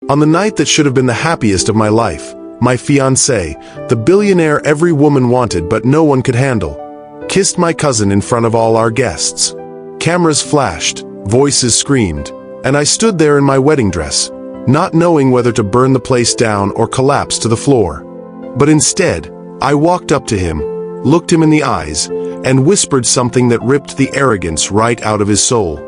On the night that should have been the happiest of my life, my fiancé, the billionaire every woman wanted but no one could handle, kissed my cousin in front of all our guests. Cameras flashed, voices screamed, and I stood there in my wedding dress, not knowing whether to burn the place down or collapse to the floor. But instead, I walked up to him, looked him in the eyes, and whispered something that ripped the arrogance right out of his soul.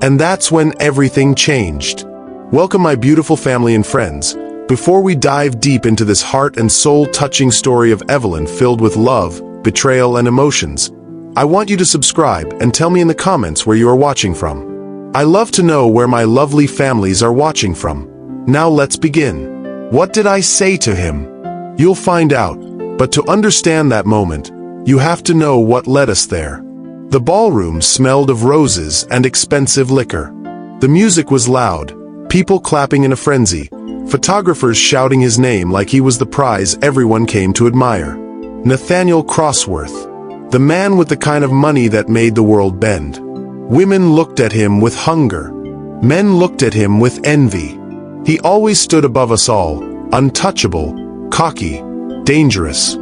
And that's when everything changed. Welcome, my beautiful family and friends. Before we dive deep into this heart and soul-touching story of Evelyn filled with love, betrayal, and emotions, I want you to subscribe and tell me in the comments where you are watching from. I love to know where my lovely families are watching from. Now let's begin. What did I say to him? You'll find out, but to understand that moment, you have to know what led us there. The ballroom smelled of roses and expensive liquor. The music was loud, people clapping in a frenzy, photographers shouting his name like he was the prize everyone came to admire. Nathaniel Crossworth, the man with the kind of money that made the world bend. Women looked at him with hunger. Men looked at him with envy. He always stood above us all, untouchable, cocky, dangerous.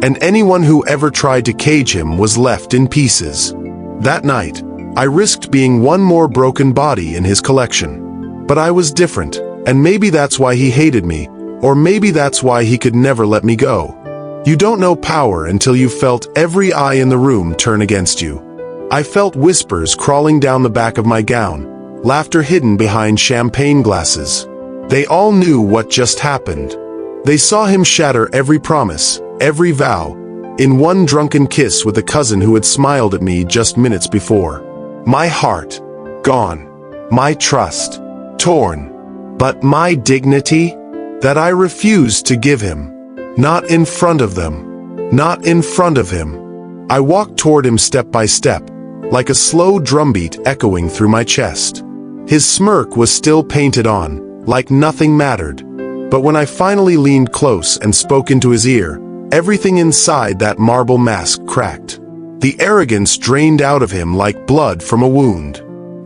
And anyone who ever tried to cage him was left in pieces. That night, I risked being one more broken body in his collection. But I was different, and maybe that's why he hated me, or maybe that's why he could never let me go. You don't know power until you've felt every eye in the room turn against you. I felt whispers crawling down the back of my gown, laughter hidden behind champagne glasses. They all knew what just happened. They saw him shatter every promise, every vow, in one drunken kiss with a cousin who had smiled at me just minutes before. My heart, gone. My trust, torn. But my dignity, that I refused to give him. Not in front of them. Not in front of him. I walked toward him step by step, like a slow drumbeat echoing through my chest. His smirk was still painted on, like nothing mattered. But when I finally leaned close and spoke into his ear, everything inside that marble mask cracked. The arrogance drained out of him like blood from a wound.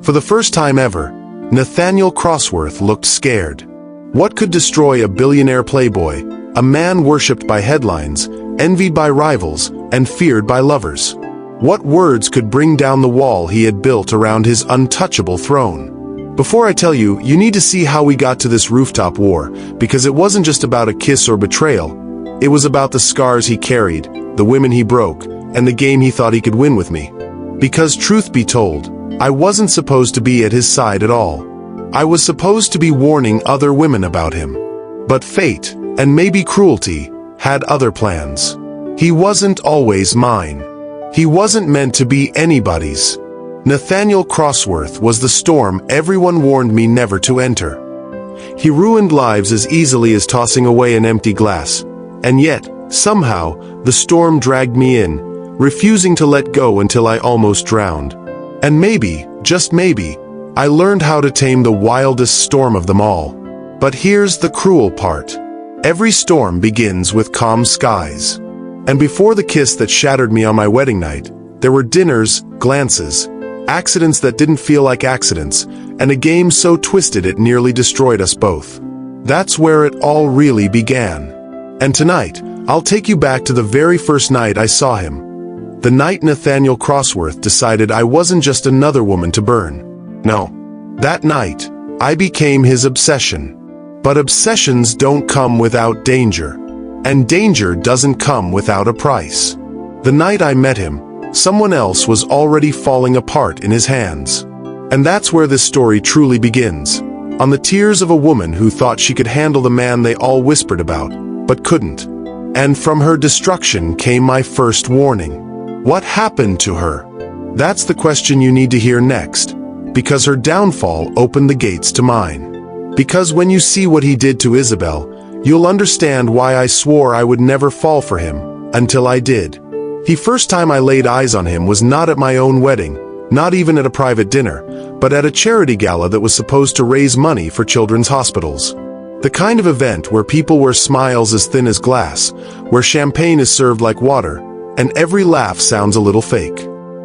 For the first time ever, Nathaniel Crossworth looked scared. What could destroy a billionaire playboy, a man worshipped by headlines, envied by rivals, and feared by lovers? What words could bring down the wall he had built around his untouchable throne? Before I tell you, you need to see how we got to this rooftop war, because it wasn't just about a kiss or betrayal. It was about the scars he carried, the women he broke, and the game he thought he could win with me. Because truth be told, I wasn't supposed to be at his side at all. I was supposed to be warning other women about him. But fate, and maybe cruelty, had other plans. He wasn't always mine. He wasn't meant to be anybody's. Nathaniel Crossworth was the storm everyone warned me never to enter. He ruined lives as easily as tossing away an empty glass. And yet, somehow, the storm dragged me in, refusing to let go until I almost drowned. And maybe, just maybe, I learned how to tame the wildest storm of them all. But here's the cruel part. Every storm begins with calm skies. And before the kiss that shattered me on my wedding night, there were dinners, glances, accidents that didn't feel like accidents, and a game so twisted it nearly destroyed us both. That's where it all really began. And tonight, I'll take you back to the very first night I saw him. The night Nathaniel Crossworth decided I wasn't just another woman to burn. No. That night, I became his obsession. But obsessions don't come without danger. And danger doesn't come without a price. The night I met him, someone else was already falling apart in his hands. And that's where this story truly begins. On the tears of a woman who thought she could handle the man they all whispered about, but couldn't. And from her destruction came my first warning. What happened to her? That's the question you need to hear next, because her downfall opened the gates to mine. Because when you see what he did to Isabel, you'll understand why I swore I would never fall for him, until I did. The first time I laid eyes on him was not at my own wedding, not even at a private dinner, but at a charity gala that was supposed to raise money for children's hospitals. The kind of event where people wear smiles as thin as glass, where champagne is served like water, and every laugh sounds a little fake.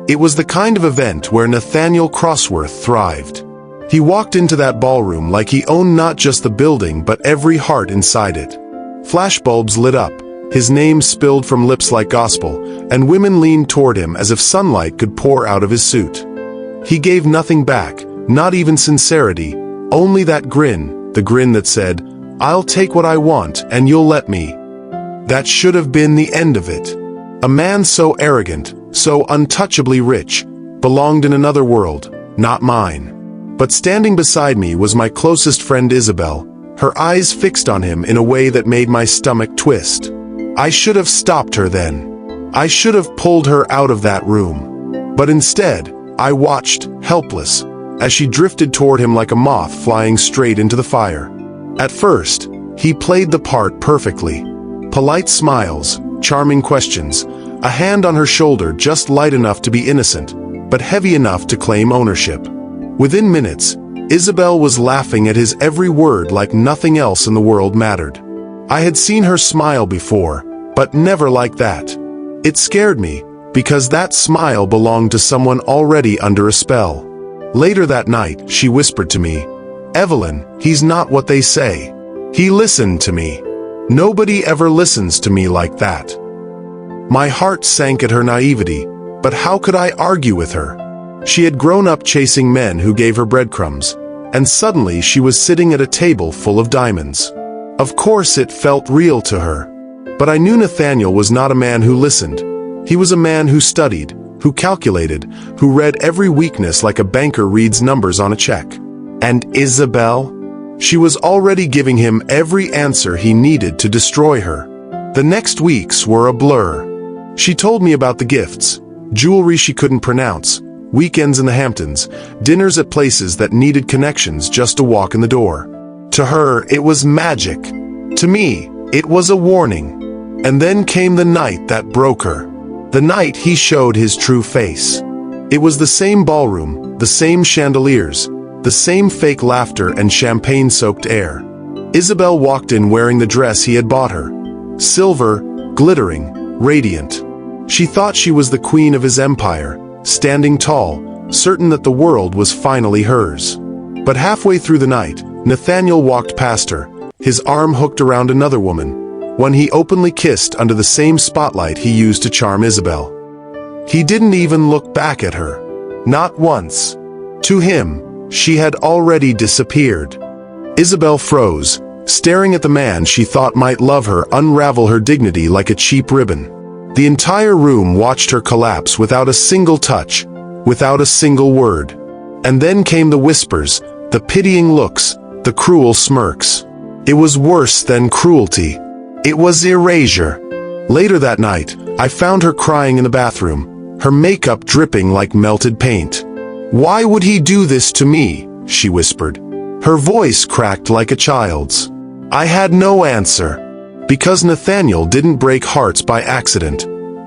It was the kind of event where Nathaniel Crossworth thrived. He walked into that ballroom like he owned not just the building but every heart inside it. Flashbulbs lit up, his name spilled from lips like gospel, and women leaned toward him as if sunlight could pour out of his suit. He gave nothing back, not even sincerity, only that grin, the grin that said, "I'll take what I want and you'll let me." That should have been the end of it. A man so arrogant, so untouchably rich, belonged in another world, not mine. But standing beside me was my closest friend Isabel, her eyes fixed on him in a way that made my stomach twist. I should have stopped her then. I should have pulled her out of that room. But instead, I watched, helpless, as she drifted toward him like a moth flying straight into the fire. At first, he played the part perfectly. Polite smiles, charming questions, a hand on her shoulder just light enough to be innocent, but heavy enough to claim ownership. Within minutes, Isabel was laughing at his every word like nothing else in the world mattered. I had seen her smile before, but never like that. It scared me, because that smile belonged to someone already under a spell. Later that night, she whispered to me, "Evelyn, he's not what they say. He listened to me. Nobody ever listens to me like that." My heart sank at her naivety, but how could I argue with her? She had grown up chasing men who gave her breadcrumbs, and suddenly she was sitting at a table full of diamonds. Of course it felt real to her. But I knew Nathaniel was not a man who listened. He was a man who studied, who calculated, who read every weakness like a banker reads numbers on a check. And Isabel? She was already giving him every answer he needed to destroy her. The next weeks were a blur. She told me about the gifts, jewelry she couldn't pronounce, weekends in the Hamptons, dinners at places that needed connections just to walk in the door. To her, it was magic. To me, it was a warning. And then came the night that broke her. The night he showed his true face. It was the same ballroom, the same chandeliers, the same fake laughter and champagne-soaked air. Isabel walked in wearing the dress he had bought her. Silver, glittering, radiant. She thought she was the queen of his empire, standing tall, certain that the world was finally hers. But halfway through the night, Nathaniel walked past her, his arm hooked around another woman, one he openly kissed under the same spotlight he used to charm Isabel. He didn't even look back at her. Not once. To him, she had already disappeared. Isabel froze, staring at the man she thought might love her unravel her dignity like a cheap ribbon. The entire room watched her collapse without a single touch, without a single word. And then came the whispers, the pitying looks, the cruel smirks. It was worse than cruelty. It was erasure. Later that night, I found her crying in the bathroom, her makeup dripping like melted paint. "Why would he do this to me?" she whispered. Her voice cracked like a child's. I had no answer. Because Nathaniel didn't break hearts by accident.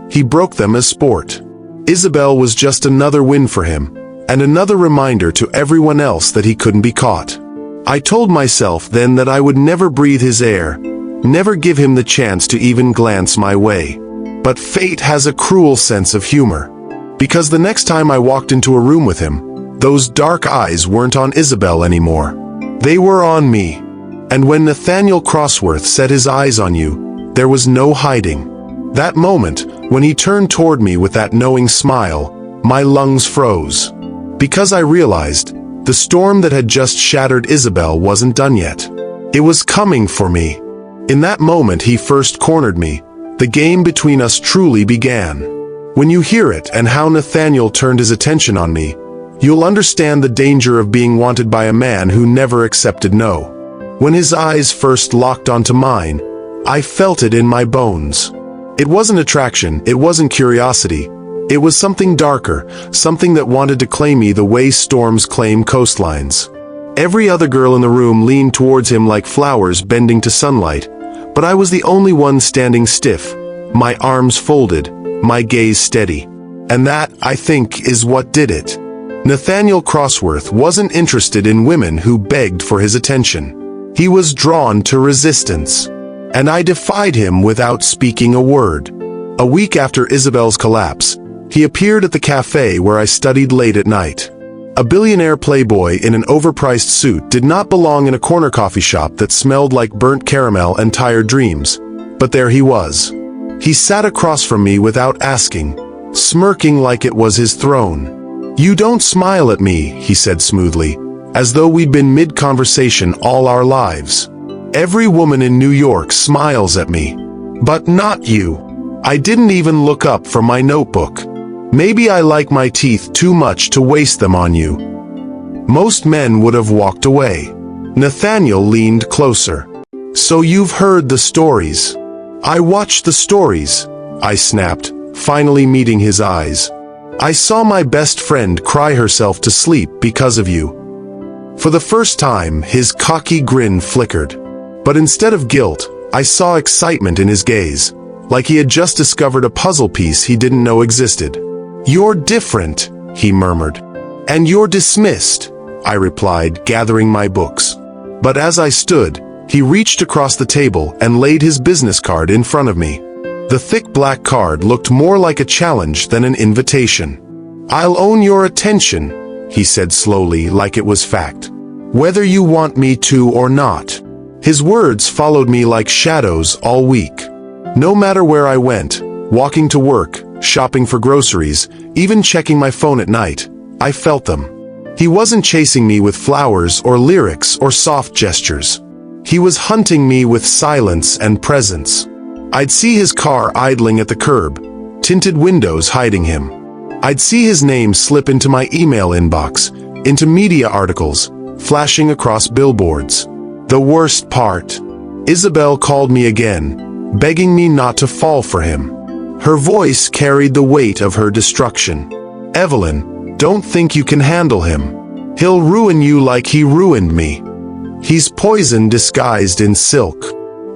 He broke them as sport. Isabel was just another win for him, and another reminder to everyone else that he couldn't be caught. I told myself then that I would never breathe his air, never give him the chance to even glance my way. But fate has a cruel sense of humor. Because the next time I walked into a room with him, those dark eyes weren't on Isabel anymore. They were on me. And when Nathaniel Crossworth set his eyes on you, there was no hiding. That moment, when he turned toward me with that knowing smile, my lungs froze. Because I realized, the storm that had just shattered Isabel wasn't done yet. It was coming for me. In that moment he first cornered me. The game between us truly began. When you hear it and how Nathaniel turned his attention on me, you'll understand the danger of being wanted by a man who never accepted no. When his eyes first locked onto mine, I felt it in my bones. It wasn't attraction, it wasn't curiosity. It was something darker, something that wanted to claim me the way storms claim coastlines. Every other girl in the room leaned towards him like flowers bending to sunlight, but I was the only one standing stiff, my arms folded, my gaze steady. And that, I think, is what did it. Nathaniel Crossworth wasn't interested in women who begged for his attention. He was drawn to resistance. And I defied him without speaking a word. A week after Isabel's collapse, he appeared at the cafe where I studied late at night. A billionaire playboy in an overpriced suit did not belong in a corner coffee shop that smelled like burnt caramel and tired dreams. But there he was. He sat across from me without asking, smirking like it was his throne. "You don't smile at me," he said smoothly, as though we'd been mid-conversation all our lives. "Every woman in New York smiles at me. But not you." I didn't even look up from my notebook. "Maybe I like my teeth too much to waste them on you." Most men would have walked away. Nathaniel leaned closer. "So you've heard the stories." "I watched the stories," I snapped, finally meeting his eyes. "I saw my best friend cry herself to sleep because of you." For the first time, his cocky grin flickered. But instead of guilt, I saw excitement in his gaze, like he had just discovered a puzzle piece he didn't know existed. "You're different," he murmured. "And you're dismissed," I replied, gathering my books. But as I stood, he reached across the table and laid his business card in front of me. The thick black card looked more like a challenge than an invitation. "I'll own your attention," he said slowly, like it was fact. "Whether you want me to or not." His words followed me like shadows all week. No matter where I went, walking to work, shopping for groceries, even checking my phone at night, I felt them. He wasn't chasing me with flowers or lyrics or soft gestures. He was hunting me with silence and presence. I'd see his car idling at the curb, tinted windows hiding him. I'd see his name slip into my email inbox, into media articles, flashing across billboards. The worst part. Isabel called me again, begging me not to fall for him. Her voice carried the weight of her destruction. "Evelyn, don't think you can handle him. He'll ruin you like he ruined me. He's poison disguised in silk."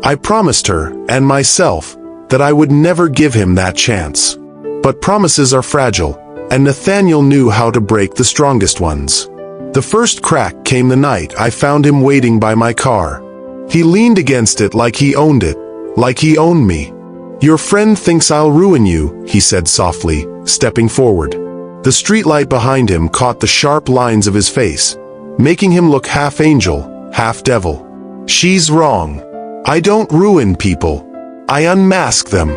I promised her, and myself, that I would never give him that chance. But promises are fragile, and Nathaniel knew how to break the strongest ones. The first crack came the night I found him waiting by my car. He leaned against it like he owned it, like he owned me. "Your friend thinks I'll ruin you," he said softly, stepping forward. The streetlight behind him caught the sharp lines of his face, making him look half angel, half devil. "She's wrong. I don't ruin people. I unmask them.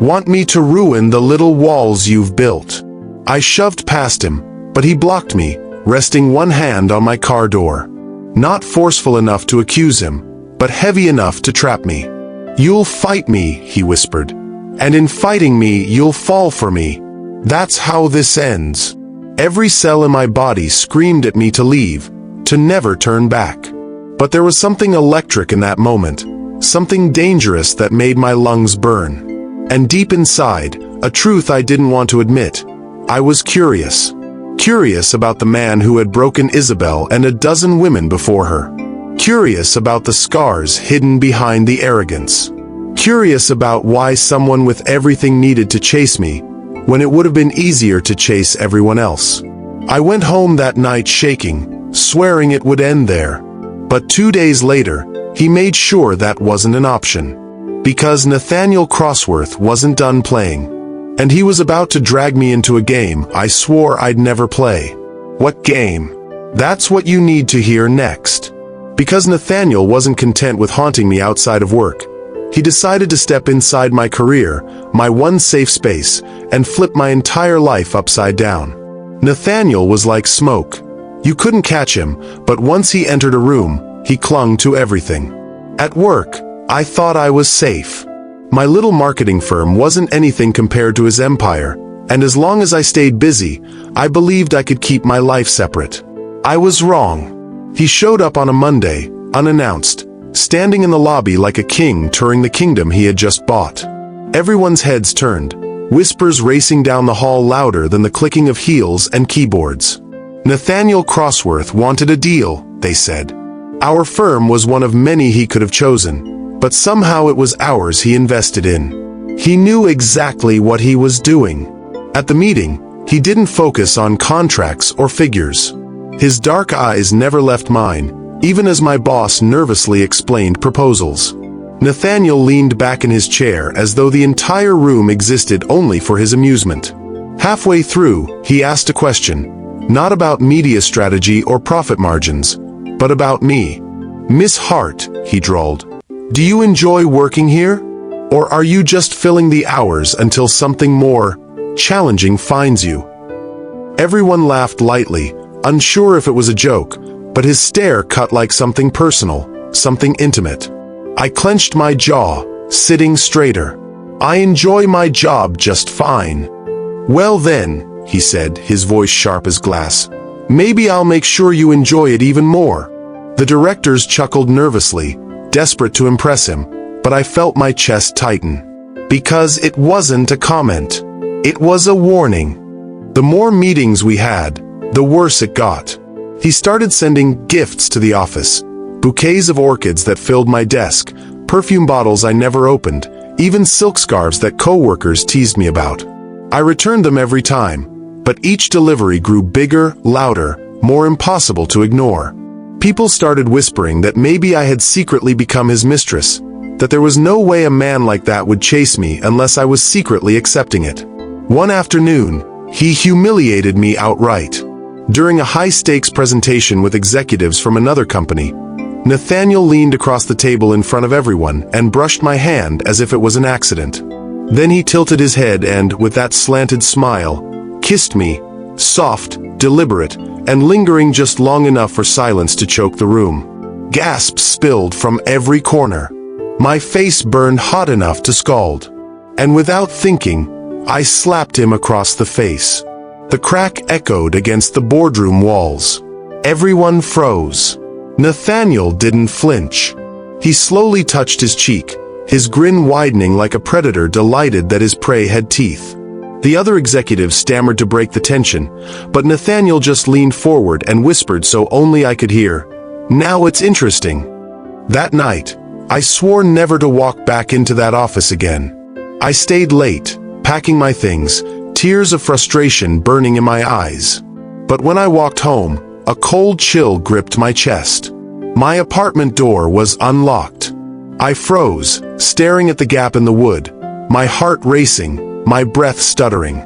Want me to ruin the little walls you've built?" I shoved past him, but he blocked me, resting one hand on my car door. Not forceful enough to accuse him, but heavy enough to trap me. "You'll fight me," he whispered. "And in fighting me, you'll fall for me. That's how this ends." Every cell in my body screamed at me to leave, to never turn back. But there was something electric in that moment, something dangerous that made my lungs burn. And deep inside, a truth I didn't want to admit. I was curious. Curious about the man who had broken Isabel and a dozen women before her. Curious about the scars hidden behind the arrogance. Curious about why someone with everything needed to chase me, when it would have been easier to chase everyone else. I went home that night shaking, swearing it would end there. But 2 days later, he made sure that wasn't an option. Because Nathaniel Crossworth wasn't done playing. And he was about to drag me into a game I swore I'd never play. What game? That's what you need to hear next. Because Nathaniel wasn't content with haunting me outside of work, he decided to step inside my career, my one safe space, and flip my entire life upside down. Nathaniel was like smoke. You couldn't catch him, but once he entered a room, he clung to everything. At work, I thought I was safe. My little marketing firm wasn't anything compared to his empire, and as long as I stayed busy, I believed I could keep my life separate. I was wrong. He showed up on a Monday, unannounced, standing in the lobby like a king touring the kingdom he had just bought. Everyone's heads turned, whispers racing down the hall louder than the clicking of heels and keyboards. Nathaniel Crossworth wanted a deal, they said. Our firm was one of many he could have chosen, but somehow it was ours he invested in. He knew exactly what he was doing. At the meeting, he didn't focus on contracts or figures. His dark eyes never left mine, even as my boss nervously explained proposals. Nathaniel leaned back in his chair as though the entire room existed only for his amusement. Halfway through, he asked a question, Not about media strategy or profit margins, but about me. "Miss Hart," he drawled, "do you enjoy working here? Or are you just filling the hours until something more challenging finds you?" Everyone laughed lightly, unsure if it was a joke, but his stare cut like something personal, something intimate. I clenched my jaw, sitting straighter. "I enjoy my job just fine." "Well then," he said, his voice sharp as glass, "maybe I'll make sure you enjoy it even more." The directors chuckled nervously, desperate to impress him, but I felt my chest tighten. Because it wasn't a comment. It was a warning. The more meetings we had, the worse it got. He started sending gifts to the office, bouquets of orchids that filled my desk, perfume bottles I never opened, even silk scarves that coworkers teased me about. I returned them every time, but each delivery grew bigger, louder, more impossible to ignore. People started whispering that maybe I had secretly become his mistress, that there was no way a man like that would chase me unless I was secretly accepting it. One afternoon, he humiliated me outright. During a high-stakes presentation with executives from another company, Nathaniel leaned across the table in front of everyone and brushed my hand as if it was an accident. Then he tilted his head and, with that slanted smile, kissed me, soft, deliberate, and lingering just long enough for silence to choke the room. Gasps spilled from every corner. My face burned hot enough to scald. And without thinking, I slapped him across the face. The crack echoed against the boardroom walls. Everyone froze. Nathaniel didn't flinch. He slowly touched his cheek, his grin widening like a predator delighted that his prey had teeth. The other executives stammered to break the tension, but Nathaniel just leaned forward and whispered so only I could hear, "Now it's interesting." That night, I swore never to walk back into that office again. I stayed late, packing my things, tears of frustration burning in my eyes. But when I walked home, a cold chill gripped my chest. My apartment door was unlocked. I froze, staring at the gap in the wood, my heart racing, my breath stuttering.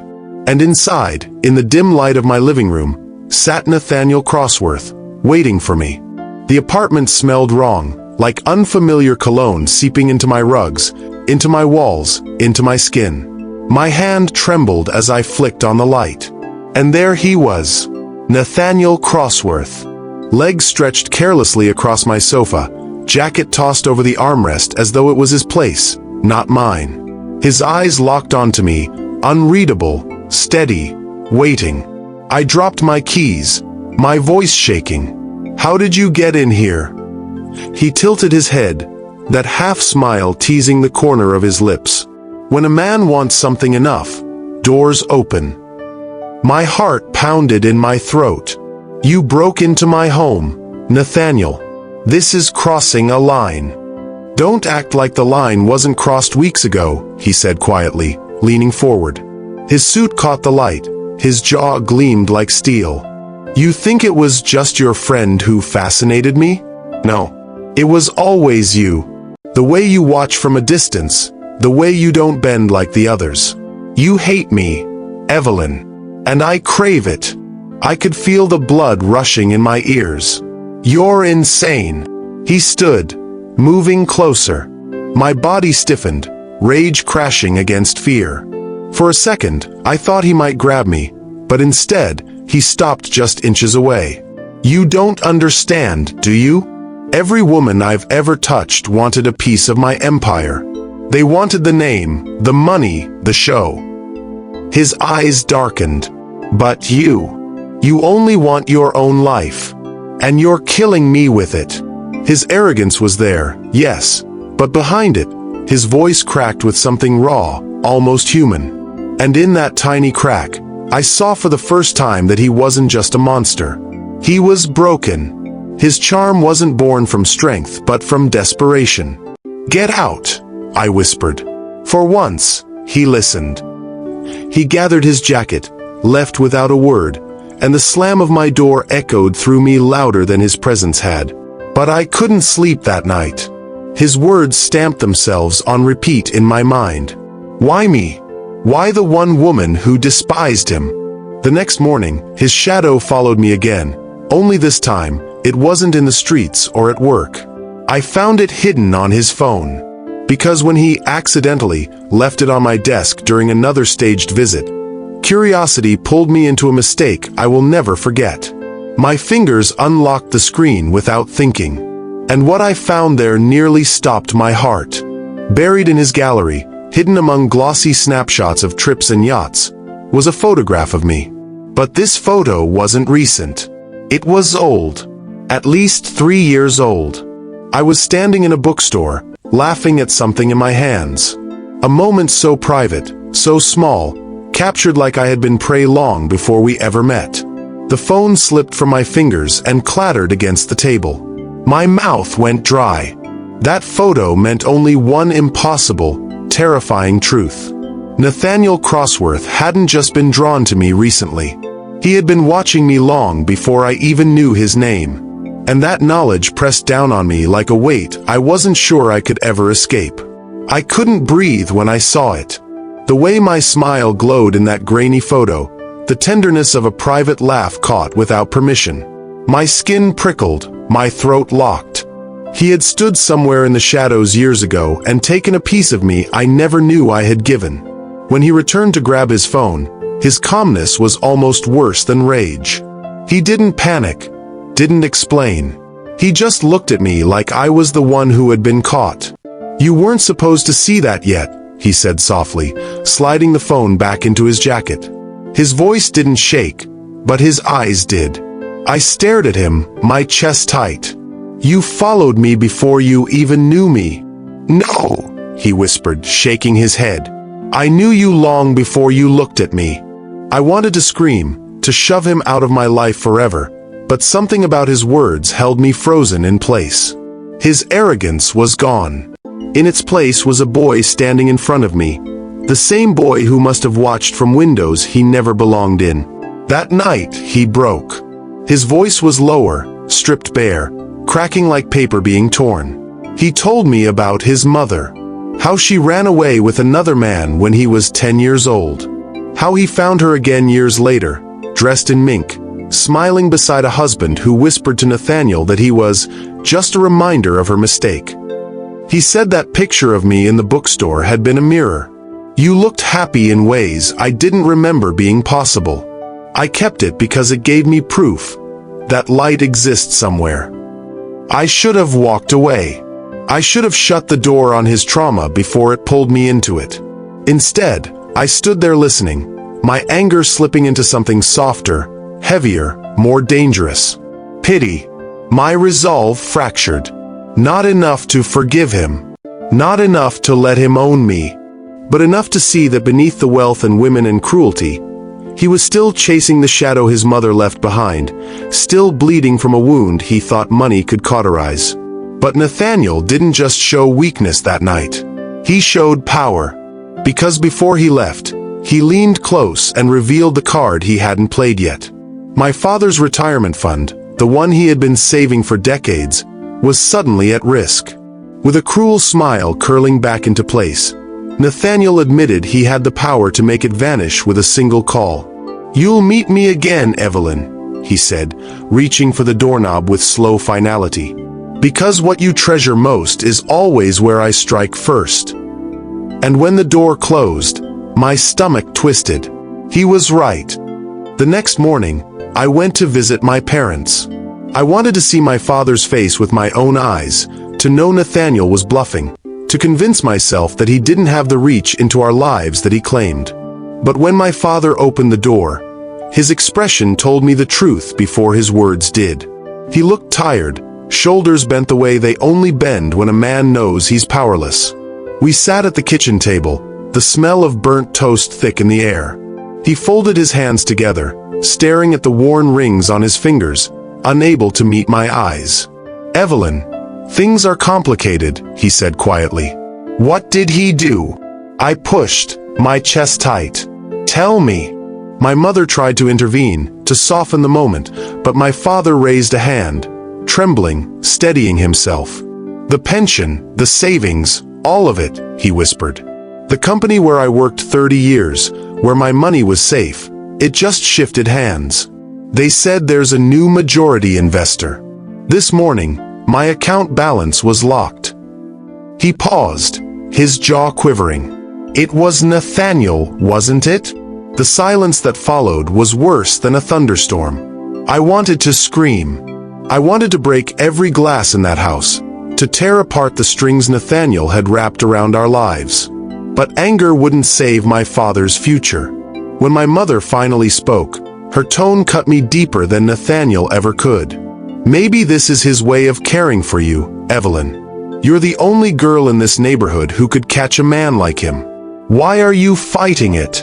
And inside, in the dim light of my living room, sat Nathaniel Crossworth, waiting for me. The apartment smelled wrong, like unfamiliar cologne seeping into my rugs, into my walls, into my skin. My hand trembled as I flicked on the light. And there he was, Nathaniel Crossworth. Legs stretched carelessly across my sofa, jacket tossed over the armrest as though it was his place, not mine. His eyes locked onto me, unreadable, steady, waiting. I dropped my keys, my voice shaking. "How did you get in here?" He tilted his head, that half-smile teasing the corner of his lips. When a man wants something enough, doors open. My heart pounded in my throat. "You broke into my home, Nathaniel. This is crossing a line." "Don't act like the line wasn't crossed weeks ago," he said quietly, leaning forward. His suit caught the light, his jaw gleamed like steel. "You think it was just your friend who fascinated me? No. It was always you. The way you watch from a distance, the way you don't bend like the others. You hate me, Evelyn. And I crave it. I could feel the blood rushing in my ears. You're insane." He stood, moving closer. My body stiffened, rage crashing against fear. For a second, I thought he might grab me, but instead, he stopped just inches away. "You don't understand, do you? Every woman I've ever touched wanted a piece of my empire. They wanted the name, the money, the show." His eyes darkened. "But you only want your own life. And you're killing me with it." His arrogance was there, yes, but behind it, his voice cracked with something raw, almost human. And in that tiny crack, I saw for the first time that he wasn't just a monster. He was broken. His charm wasn't born from strength, but from desperation. "Get out," I whispered. For once, he listened. He gathered his jacket, left without a word, and the slam of my door echoed through me louder than his presence had. But I couldn't sleep that night. His words stamped themselves on repeat in my mind. Why me? Why the one woman who despised him? The next morning, his shadow followed me again. Only this time, it wasn't in the streets or at work. I found it hidden on his phone. Because when he accidentally left it on my desk during another staged visit, curiosity pulled me into a mistake I will never forget. My fingers unlocked the screen without thinking, and what I found there nearly stopped my heart. Buried in his gallery, hidden among glossy snapshots of trips and yachts, was a photograph of me. But this photo wasn't recent. It was old. At least 3 years old. I was standing in a bookstore, laughing at something in my hands. A moment so private, so small, captured like I had been prey long before we ever met. The phone slipped from my fingers and clattered against the table. My mouth went dry. That photo meant only one impossible, terrifying truth. Nathaniel Crossworth hadn't just been drawn to me recently. He had been watching me long before I even knew his name. And that knowledge pressed down on me like a weight I wasn't sure I could ever escape. I couldn't breathe when I saw it. The way my smile glowed in that grainy photo, the tenderness of a private laugh caught without permission. My skin prickled, my throat locked. He had stood somewhere in the shadows years ago and taken a piece of me I never knew I had given. When he returned to grab his phone, his calmness was almost worse than rage. He didn't panic, didn't explain. He just looked at me like I was the one who had been caught. "You weren't supposed to see that yet," he said softly, sliding the phone back into his jacket. His voice didn't shake, but his eyes did. I stared at him, my chest tight. "You followed me before you even knew me." "No," he whispered, shaking his head. "I knew you long before you looked at me." I wanted to scream, to shove him out of my life forever, but something about his words held me frozen in place. His arrogance was gone. In its place was a boy standing in front of me, the same boy who must have watched from windows he never belonged in. That night, he broke. His voice was lower, stripped bare, cracking like paper being torn. He told me about his mother, how she ran away with another man when he was 10 years old, how he found her again years later, dressed in mink, smiling beside a husband who whispered to Nathaniel that he was just a reminder of her mistake. He said that picture of me in the bookstore had been a mirror. "You looked happy in ways I didn't remember being possible." I kept it because it gave me proof that light exists somewhere. I should have walked away. I should have shut the door on his trauma before it pulled me into it. Instead, I stood there listening, my anger slipping into something softer, heavier, more dangerous. Pity. My resolve fractured. Not enough to forgive him. Not enough to let him own me. But enough to see that beneath the wealth and women and cruelty, he was still chasing the shadow his mother left behind, still bleeding from a wound he thought money could cauterize. But Nathaniel didn't just show weakness that night. He showed power. Because before he left, he leaned close and revealed the card he hadn't played yet. My father's retirement fund, the one he had been saving for decades, was suddenly at risk. With a cruel smile curling back into place, Nathaniel admitted he had the power to make it vanish with a single call. "You'll meet me again, Evelyn," he said, reaching for the doorknob with slow finality. "Because what you treasure most is always where I strike first." And when the door closed, my stomach twisted. He was right. The next morning, I went to visit my parents. I wanted to see my father's face with my own eyes, to know Nathaniel was bluffing, to convince myself that he didn't have the reach into our lives that he claimed. But when my father opened the door, his expression told me the truth before his words did. He looked tired, shoulders bent the way they only bend when a man knows he's powerless. We sat at the kitchen table, the smell of burnt toast thick in the air. He folded his hands together, staring at the worn rings on his fingers, unable to meet my eyes. "Evelyn, things are complicated," he said quietly. "What did he do?" I pushed, my chest tight. "Tell me." My mother tried to intervene, to soften the moment, but my father raised a hand, trembling, steadying himself. "The pension, the savings, all of it," he whispered. "The company where I worked 30 years, where my money was safe, It just shifted hands. They said there's a new majority investor. This morning, my account balance was locked. He paused, his jaw quivering. It was Nathaniel, wasn't it? The silence that followed was worse than a thunderstorm. I wanted to scream. I wanted to break every glass in that house, to tear apart the strings Nathaniel had wrapped around our lives. But anger wouldn't save my father's future. When my mother finally spoke, her tone cut me deeper than Nathaniel ever could. Maybe this is his way of caring for you, Evelyn. You're the only girl in this neighborhood who could catch a man like him. Why are you fighting it?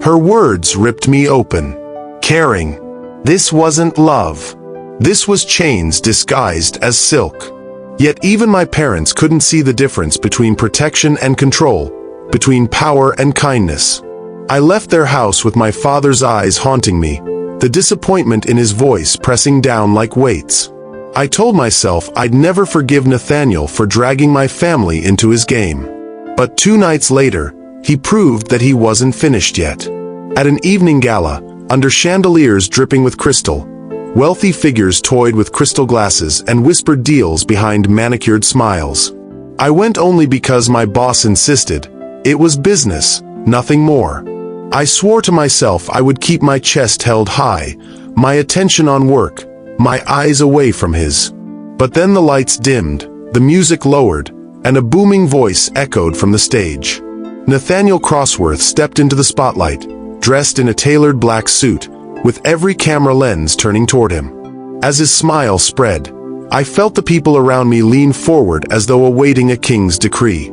Her words ripped me open. Caring. This wasn't love. This was chains disguised as silk. Yet even my parents couldn't see the difference between protection and control, between power and kindness. I left their house with my father's eyes haunting me, the disappointment in his voice pressing down like weights. I told myself I'd never forgive Nathaniel for dragging my family into his game. But 2 nights later, he proved that he wasn't finished yet. At an evening gala, under chandeliers dripping with crystal, wealthy figures toyed with crystal glasses and whispered deals behind manicured smiles. I went only because my boss insisted. It was business, nothing more. I swore to myself I would keep my chest held high, my attention on work, my eyes away from his. But then the lights dimmed, the music lowered, and a booming voice echoed from the stage. Nathaniel Crossworth stepped into the spotlight, dressed in a tailored black suit, with every camera lens turning toward him. As his smile spread, I felt the people around me lean forward as though awaiting a king's decree.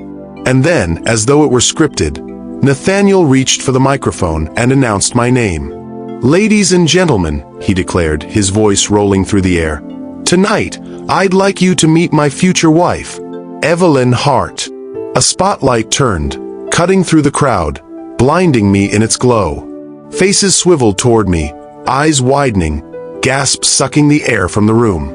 And then, as though it were scripted, Nathaniel reached for the microphone and announced my name. "Ladies and gentlemen," he declared, his voice rolling through the air, "tonight, I'd like you to meet my future wife, Evelyn Hart." A spotlight turned, cutting through the crowd, blinding me in its glow. Faces swiveled toward me, eyes widening, gasps sucking the air from the room.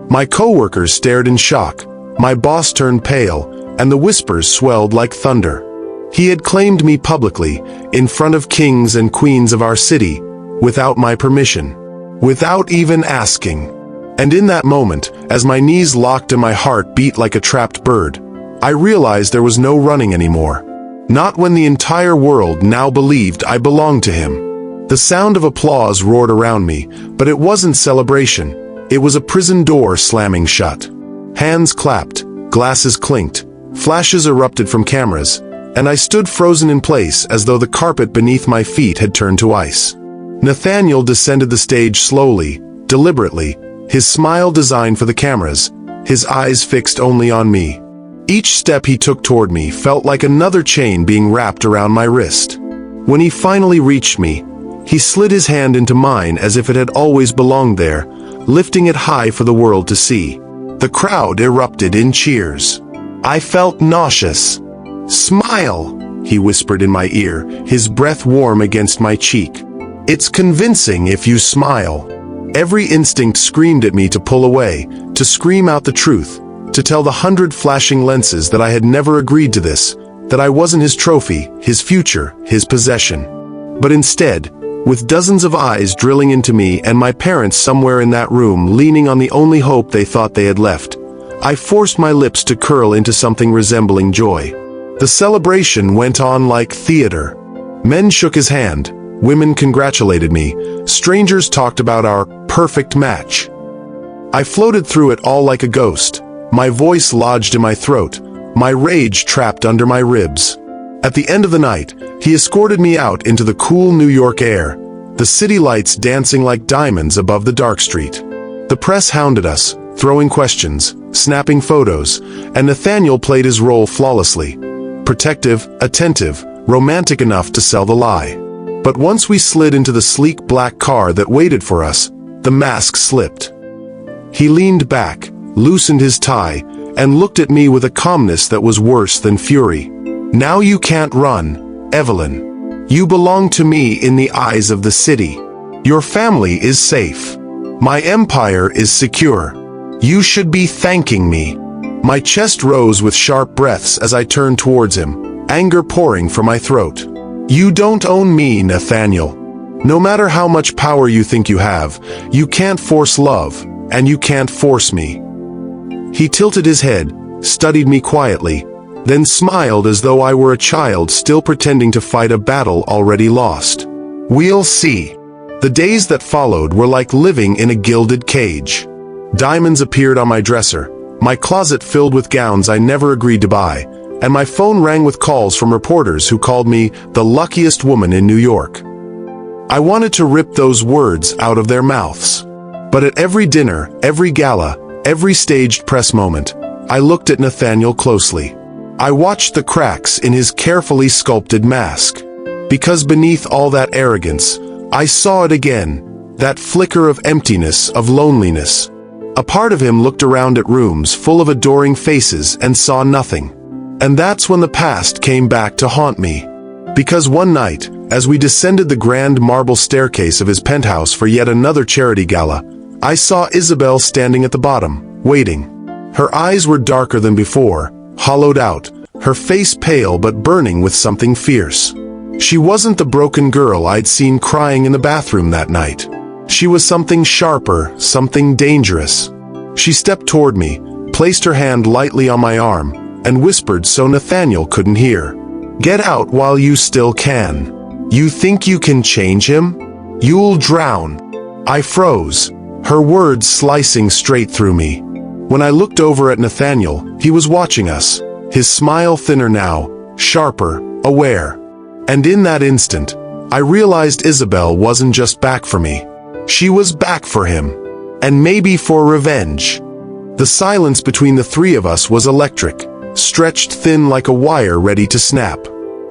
My coworkers stared in shock, my boss turned pale, and the whispers swelled like thunder. He had claimed me publicly, in front of kings and queens of our city, without my permission, without even asking. And in that moment, as my knees locked and my heart beat like a trapped bird, I realized there was no running anymore. Not when the entire world now believed I belonged to him. The sound of applause roared around me, but it wasn't celebration. It was a prison door slamming shut. Hands clapped, glasses clinked, flashes erupted from cameras, and I stood frozen in place as though the carpet beneath my feet had turned to ice. Nathaniel descended the stage slowly, deliberately, his smile designed for the cameras, his eyes fixed only on me. Each step he took toward me felt like another chain being wrapped around my wrist. When he finally reached me, he slid his hand into mine as if it had always belonged there, lifting it high for the world to see. The crowd erupted in cheers. I felt nauseous. "Smile," he whispered in my ear, his breath warm against my cheek. "It's convincing if you smile." Every instinct screamed at me to pull away, to scream out the truth, to tell the 100 flashing lenses that I had never agreed to this, that I wasn't his trophy, his future, his possession. But instead, with dozens of eyes drilling into me and my parents somewhere in that room leaning on the only hope they thought they had left, I forced my lips to curl into something resembling joy. The celebration went on like theater. Men shook his hand, women congratulated me, strangers talked about our perfect match. I floated through it all like a ghost, my voice lodged in my throat, my rage trapped under my ribs. At the end of the night, he escorted me out into the cool New York air, the city lights dancing like diamonds above the dark street. The press hounded us, throwing questions, snapping photos, and Nathaniel played his role flawlessly. Protective, attentive, romantic enough to sell the lie. But once we slid into the sleek black car that waited for us, the mask slipped. He leaned back, loosened his tie, and looked at me with a calmness that was worse than fury. "Now you can't run, Evelyn. You belong to me in the eyes of the city. Your family is safe. My empire is secure. You should be thanking me." My chest rose with sharp breaths as I turned towards him, anger pouring from my throat. "You don't own me, Nathaniel. No matter how much power you think you have, you can't force love, and you can't force me." He tilted his head, studied me quietly, then smiled as though I were a child still pretending to fight a battle already lost. "We'll see." The days that followed were like living in a gilded cage. Diamonds appeared on my dresser, my closet filled with gowns I never agreed to buy, and my phone rang with calls from reporters who called me the luckiest woman in New York. I wanted to rip those words out of their mouths. But at every dinner, every gala, every staged press moment, I looked at Nathaniel closely. I watched the cracks in his carefully sculpted mask. Because beneath all that arrogance, I saw it again, that flicker of emptiness, of loneliness. A part of him looked around at rooms full of adoring faces and saw nothing. And that's when the past came back to haunt me. Because one night, as we descended the grand marble staircase of his penthouse for yet another charity gala, I saw Isabel standing at the bottom, waiting. Her eyes were darker than before, hollowed out, her face pale but burning with something fierce. She wasn't the broken girl I'd seen crying in the bathroom that night. She was something sharper, something dangerous. She stepped toward me, placed her hand lightly on my arm, and whispered so Nathaniel couldn't hear. "Get out while you still can. You think you can change him? You'll drown." I froze, her words slicing straight through me. When I looked over at Nathaniel, he was watching us, his smile thinner now, sharper, aware. And in that instant, I realized Isabel wasn't just back for me. She was back for him. And maybe for revenge. The silence between the three of us was electric, stretched thin like a wire ready to snap.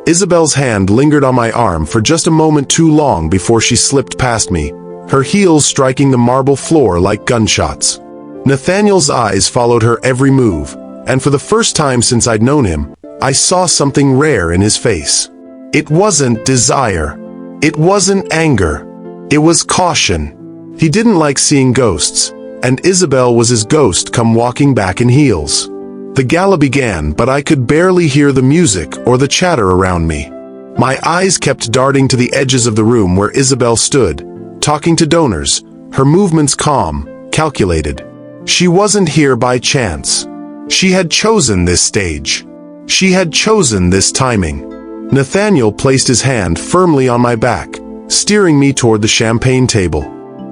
Isabel's hand lingered on my arm for just a moment too long before she slipped past me, her heels striking the marble floor like gunshots. Nathaniel's eyes followed her every move, and for the first time since I'd known him, I saw something rare in his face. It wasn't desire. It wasn't anger. It was caution. He didn't like seeing ghosts, and Isabel was his ghost come walking back in heels. The gala began, but I could barely hear the music or the chatter around me. My eyes kept darting to the edges of the room where Isabel stood, talking to donors, her movements calm, calculated. She wasn't here by chance. She had chosen this stage. She had chosen this timing. Nathaniel placed his hand firmly on my back, steering me toward the champagne table.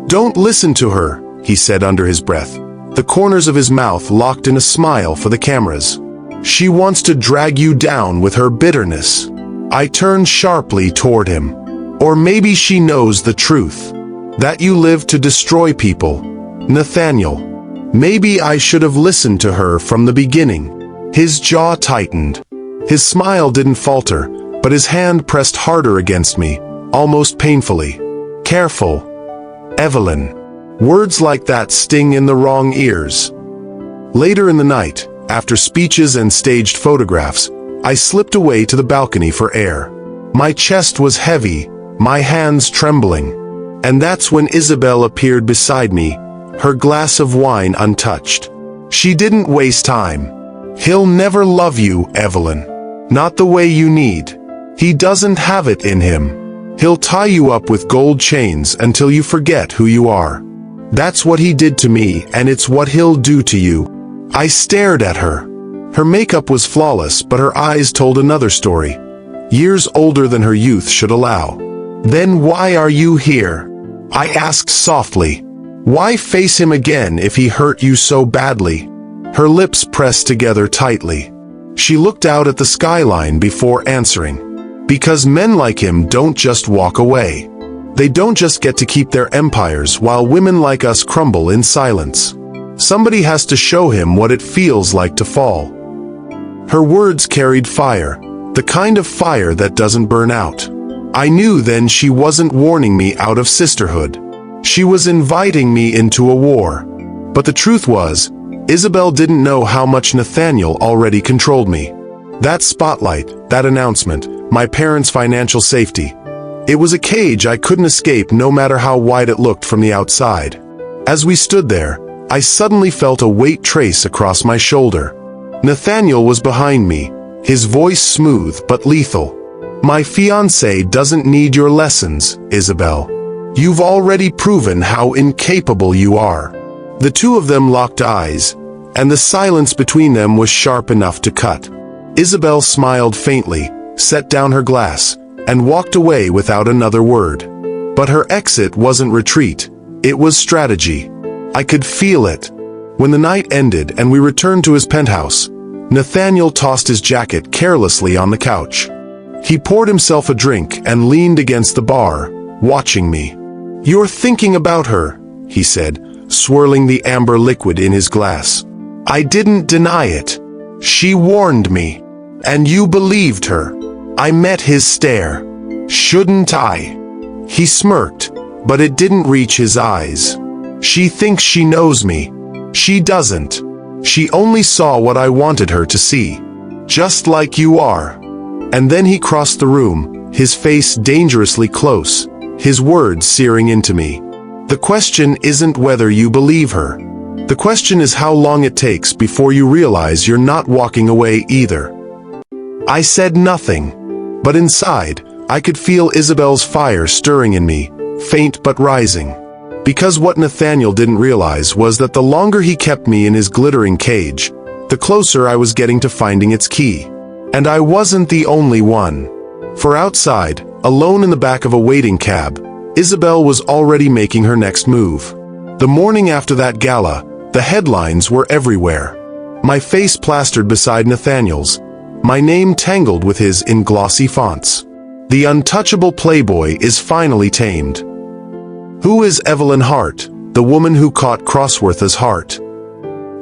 "Don't listen to her," he said under his breath, the corners of his mouth locked in a smile for the cameras. "She wants to drag you down with her bitterness." I turned sharply toward him. "Or maybe she knows the truth. That you live to destroy people. Nathaniel. Maybe I should have listened to her from the beginning." His jaw tightened. His smile didn't falter, but his hand pressed harder against me, almost painfully. "Careful, Evelyn." Words like that sting in the wrong ears. Later in the night, after speeches and staged photographs, I slipped away to the balcony for air. My chest was heavy, my hands trembling. And that's when Isabel appeared beside me, her glass of wine untouched. She didn't waste time. "He'll never love you, Evelyn. Not the way you need. He doesn't have it in him. He'll tie you up with gold chains until you forget who you are. That's what he did to me, and it's what he'll do to you." I stared at her. Her makeup was flawless, but her eyes told another story. Years older than her youth should allow. "Then why are you here?" I asked softly. "Why face him again if he hurt you so badly?" Her lips pressed together tightly. She looked out at the skyline before answering. "Because men like him don't just walk away. They don't just get to keep their empires while women like us crumble in silence. Somebody has to show him what it feels like to fall." Her words carried fire, the kind of fire that doesn't burn out. I knew then she wasn't warning me out of sisterhood. She was inviting me into a war. But the truth was, Isabel didn't know how much Nathaniel already controlled me. That spotlight, that announcement, my parents' financial safety. It was a cage I couldn't escape no matter how wide it looked from the outside. As we stood there, I suddenly felt a weight trace across my shoulder. Nathaniel was behind me, his voice smooth but lethal. "My fiancé doesn't need your lessons, Isabel. You've already proven how incapable you are." The two of them locked eyes, and the silence between them was sharp enough to cut. Isabel smiled faintly, set down her glass, and walked away without another word. But her exit wasn't retreat, it was strategy. I could feel it. When the night ended and we returned to his penthouse, Nathaniel tossed his jacket carelessly on the couch. He poured himself a drink and leaned against the bar, watching me. "You're thinking about her," he said, swirling the amber liquid in his glass. "I didn't deny it. She warned me. And you believed her. I met his stare. Shouldn't I?" He smirked, but it didn't reach his eyes. "She thinks she knows me. She doesn't. She only saw what I wanted her to see. Just like you are." And then he crossed the room, his face dangerously close, his words searing into me. "The question isn't whether you believe her. The question is how long it takes before you realize you're not walking away either." I said nothing, but inside, I could feel Isabel's fire stirring in me, faint but rising. Because what Nathaniel didn't realize was that the longer he kept me in his glittering cage, the closer I was getting to finding its key. And I wasn't the only one. For outside, alone in the back of a waiting cab, Isabel was already making her next move. The morning after that gala, the headlines were everywhere. My face plastered beside Nathaniel's, my name tangled with his in glossy fonts. "The untouchable Playboy is finally tamed." Who is Evelyn Hart, the woman who caught Crosswortha's heart?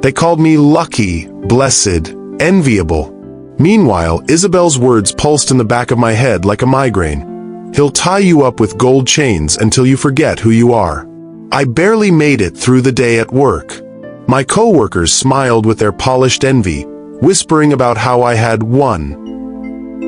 They called me lucky, blessed, enviable. Meanwhile, Isabel's words pulsed in the back of my head like a migraine. "He'll tie you up with gold chains until you forget who you are." I barely made it through the day at work. My coworkers smiled with their polished envy, whispering about how I had won.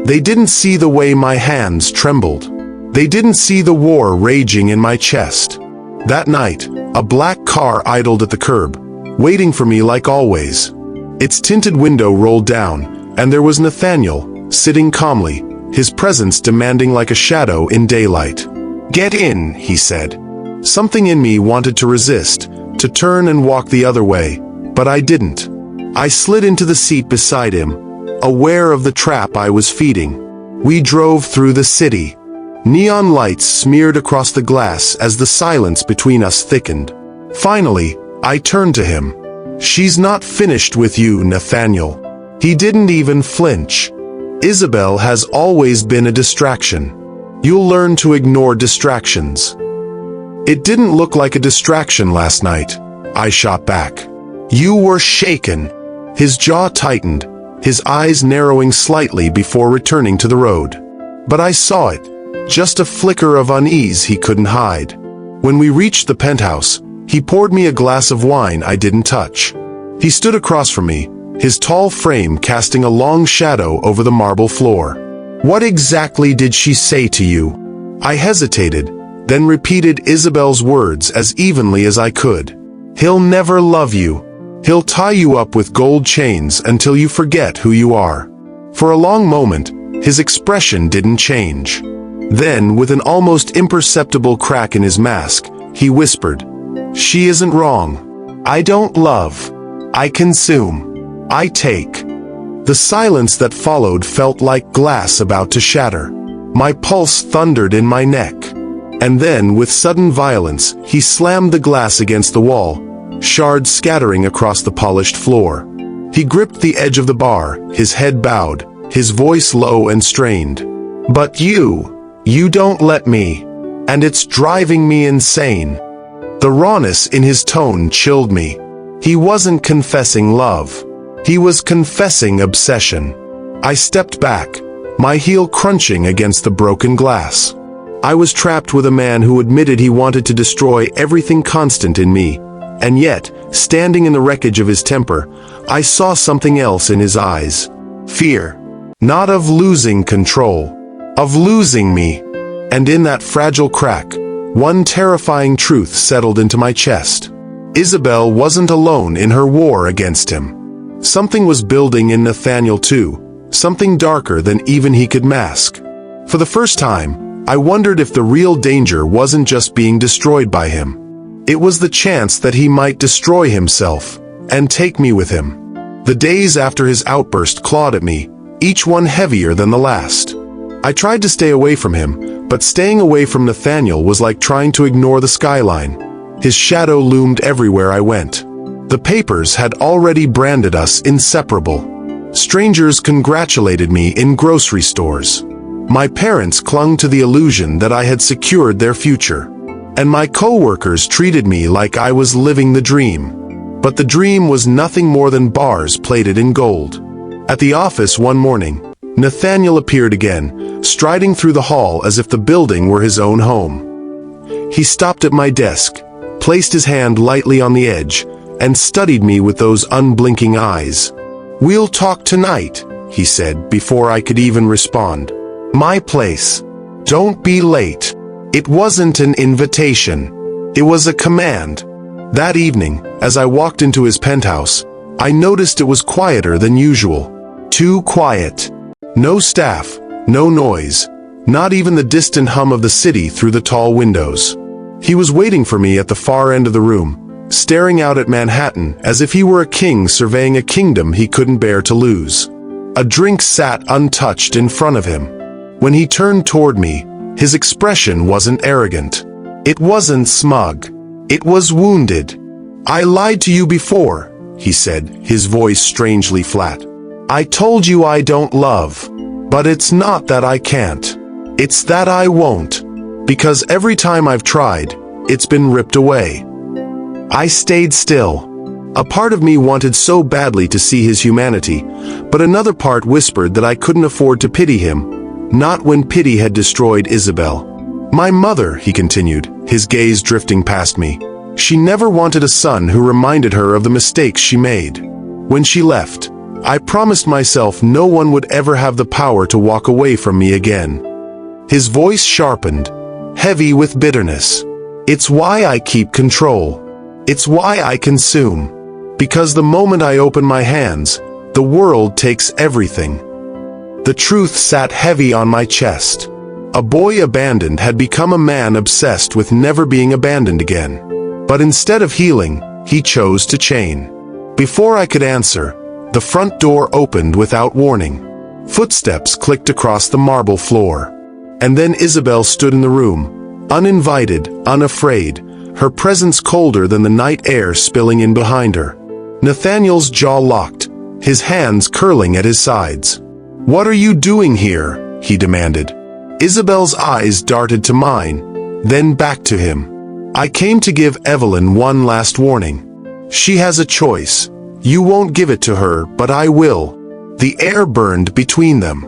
They didn't see the way my hands trembled. They didn't see the war raging in my chest. That night, a black car idled at the curb, waiting for me like always. Its tinted window rolled down, and there was Nathaniel, sitting calmly, his presence demanding like a shadow in daylight. "Get in," he said. Something in me wanted to resist, to turn and walk the other way, but I didn't. I slid into the seat beside him, aware of the trap I was feeding. We drove through the city. Neon lights smeared across the glass as the silence between us thickened. Finally, I turned to him. "She's not finished with you, Nathaniel." He didn't even flinch. "Isabel has always been a distraction. You'll learn to ignore distractions." "It didn't look like a distraction last night," I shot back. "You were shaken." His jaw tightened, his eyes narrowing slightly before returning to the road. But I saw it, just a flicker of unease he couldn't hide. When we reached the penthouse, he poured me a glass of wine I didn't touch. He stood across from me, his tall frame casting a long shadow over the marble floor. "What exactly did she say to you?" I hesitated, then repeated Isabel's words as evenly as I could. "He'll never love you. He'll tie you up with gold chains until you forget who you are." For a long moment, his expression didn't change. Then, with an almost imperceptible crack in his mask, he whispered, "She isn't wrong. I don't love. I consume. I take." The silence that followed felt like glass about to shatter. My pulse thundered in my neck. And then, with sudden violence, he slammed the glass against the wall, shards scattering across the polished floor. He gripped the edge of the bar, his head bowed, his voice low and strained. "But you don't let me. And it's driving me insane." The rawness in his tone chilled me. He wasn't confessing love. He was confessing obsession. I stepped back, my heel crunching against the broken glass. I was trapped with a man who admitted he wanted to destroy everything constant in me, and yet, standing in the wreckage of his temper, I saw something else in his eyes. Fear. Not of losing control, of losing me. And in that fragile crack, one terrifying truth settled into my chest. Isabel wasn't alone in her war against him. Something was building in Nathaniel too, something darker than even he could mask. For the first time, I wondered if the real danger wasn't just being destroyed by him. It was the chance that he might destroy himself and take me with him. The days after his outburst clawed at me, each one heavier than the last. I tried to stay away from him, but staying away from Nathaniel was like trying to ignore the skyline. His shadow loomed everywhere I went. The papers had already branded us inseparable. Strangers congratulated me in grocery stores. My parents clung to the illusion that I had secured their future. And my co-workers treated me like I was living the dream. But the dream was nothing more than bars plated in gold. At the office one morning, Nathaniel appeared again, striding through the hall as if the building were his own home. He stopped at my desk, placed his hand lightly on the edge, and studied me with those unblinking eyes. "We'll talk tonight," he said before I could even respond. "My place. Don't be late." It wasn't an invitation. It was a command. That evening, as I walked into his penthouse, I noticed it was quieter than usual. Too quiet. No staff, no noise, not even the distant hum of the city through the tall windows. He was waiting for me at the far end of the room, staring out at Manhattan as if he were a king surveying a kingdom he couldn't bear to lose. A drink sat untouched in front of him. When he turned toward me, his expression wasn't arrogant. It wasn't smug. It was wounded. "I lied to you before," he said, his voice strangely flat. "I told you I don't love. But it's not that I can't. It's that I won't. Because every time I've tried, it's been ripped away." I stayed still. A part of me wanted so badly to see his humanity, but another part whispered that I couldn't afford to pity him, not when pity had destroyed Isabel. "My mother," he continued, his gaze drifting past me, "she never wanted a son who reminded her of the mistakes she made. When she left, I promised myself no one would ever have the power to walk away from me again." His voice sharpened, heavy with bitterness. "It's why I keep control. It's why I consume. Because the moment I open my hands, the world takes everything." The truth sat heavy on my chest. A boy abandoned had become a man obsessed with never being abandoned again. But instead of healing, he chose to chain. Before I could answer, the front door opened without warning. Footsteps clicked across the marble floor. And then Isabel stood in the room, uninvited, unafraid, her presence colder than the night air spilling in behind her. Nathaniel's jaw locked, his hands curling at his sides. "What are you doing here?" he demanded. Isabel's eyes darted to mine, then back to him. "I came to give Evelyn one last warning. She has a choice. You won't give it to her, but I will." The air burned between them.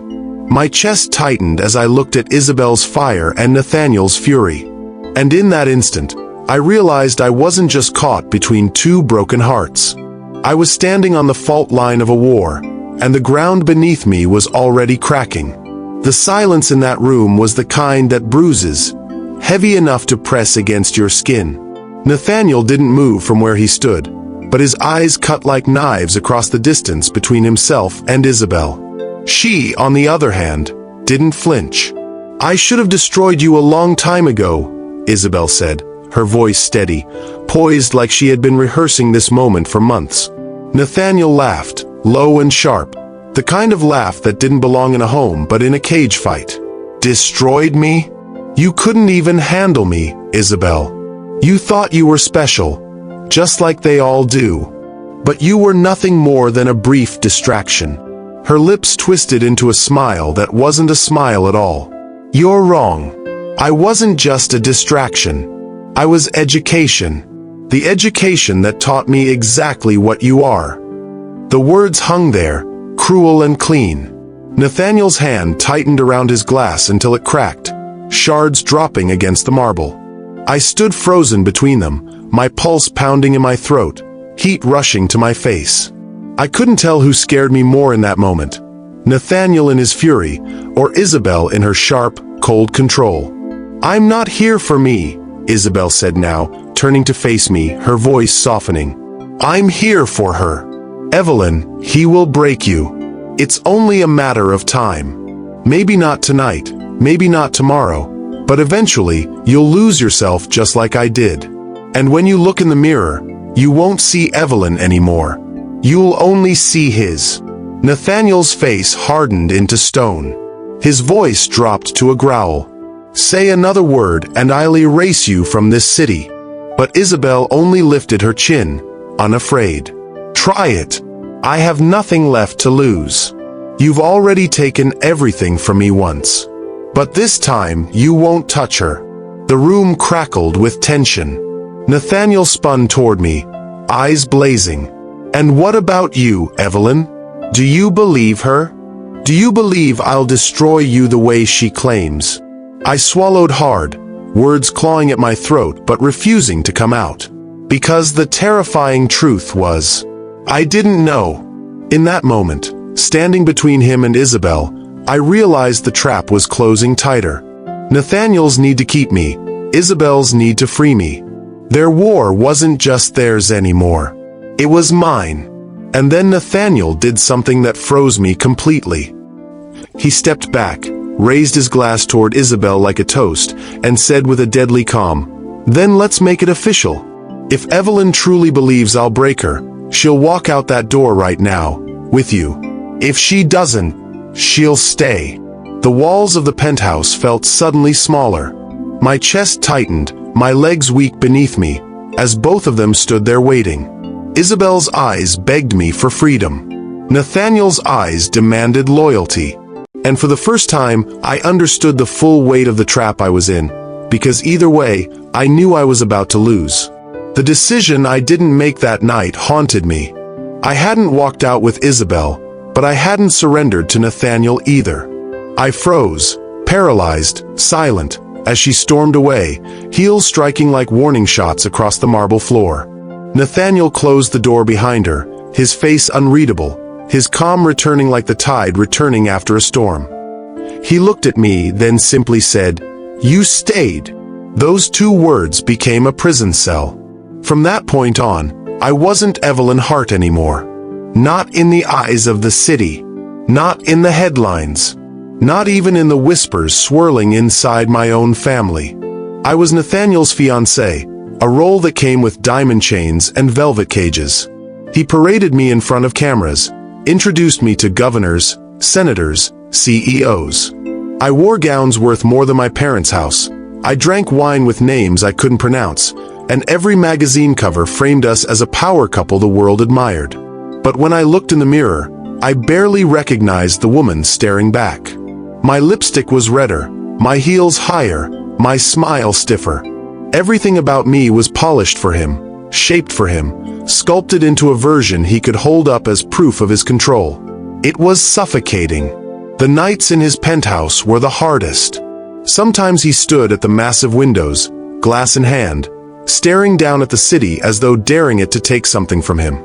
My chest tightened as I looked at Isabel's fire and Nathaniel's fury. And in that instant, I realized I wasn't just caught between two broken hearts. I was standing on the fault line of a war, and the ground beneath me was already cracking. The silence in that room was the kind that bruises, heavy enough to press against your skin. Nathaniel didn't move from where he stood, but his eyes cut like knives across the distance between himself and Isabel. She, on the other hand, didn't flinch. "I should have destroyed you a long time ago," Isabel said, her voice steady, poised like she had been rehearsing this moment for months. Nathaniel laughed, low and sharp, the kind of laugh that didn't belong in a home but in a cage fight. "Destroyed me? You couldn't even handle me, Isabel. You thought you were special, just like they all do. But you were nothing more than a brief distraction." Her lips twisted into a smile that wasn't a smile at all. "You're wrong. I wasn't just a distraction. I was education. The education that taught me exactly what you are." The words hung there, cruel and clean. Nathaniel's hand tightened around his glass until it cracked, shards dropping against the marble. I stood frozen between them, my pulse pounding in my throat, heat rushing to my face. I couldn't tell who scared me more in that moment, Nathaniel in his fury, or Isabel in her sharp, cold control. "I'm not here for me," Isabel said now, turning to face me, her voice softening. "I'm here for her. Evelyn, he will break you. It's only a matter of time. Maybe not tonight, maybe not tomorrow, But eventually, you'll lose yourself just like I did. And when you look in the mirror, you won't see Evelyn anymore. You'll only see his. Nathaniel's face hardened into stone. His voice dropped to a growl. Say another word and I'll erase you from this city. But Isabel only lifted her chin, unafraid. Try it. I have nothing left to lose. You've already taken everything from me once. But this time, you won't touch her. The room crackled with tension. Nathaniel spun toward me, eyes blazing. And what about you, Evelyn? Do you believe her? Do you believe I'll destroy you the way she claims? I swallowed hard, words clawing at my throat but refusing to come out. Because the terrifying truth was, I didn't know. In that moment, standing between him and Isabel, I realized the trap was closing tighter. Nathaniel's need to keep me, Isabel's need to free me. Their war wasn't just theirs anymore. It was mine. And then Nathaniel did something that froze me completely. He stepped back, raised his glass toward Isabel like a toast, and said with a deadly calm, Then let's make it official. If Evelyn truly believes I'll break her, she'll walk out that door right now, with you. If she doesn't, she'll stay. The walls of the penthouse felt suddenly smaller. My chest tightened, my legs weak beneath me, as both of them stood there waiting. Isabel's eyes begged me for freedom. Nathaniel's eyes demanded loyalty. And for the first time, I understood the full weight of the trap I was in, because either way, I knew I was about to lose. The decision I didn't make that night haunted me. I hadn't walked out with Isabel, but I hadn't surrendered to Nathaniel either. I froze, paralyzed, silent, as she stormed away, heels striking like warning shots across the marble floor. Nathaniel closed the door behind her, his face unreadable, his calm returning like the tide returning after a storm. He looked at me, then simply said, "You stayed." Those two words became a prison cell. From that point on, I wasn't Evelyn Hart anymore. Not in the eyes of the city. Not in the headlines. Not even in the whispers swirling inside my own family. I was Nathaniel's fiancé, a role that came with diamond chains and velvet cages. He paraded me in front of cameras, introduced me to governors, senators, CEOs. I wore gowns worth more than my parents' house. I drank wine with names I couldn't pronounce, and every magazine cover framed us as a power couple the world admired. But when I looked in the mirror, I barely recognized the woman staring back. My lipstick was redder, my heels higher, my smile stiffer. Everything about me was polished for him, shaped for him, sculpted into a version he could hold up as proof of his control. It was suffocating. The nights in his penthouse were the hardest. Sometimes he stood at the massive windows, glass in hand, staring down at the city as though daring it to take something from him.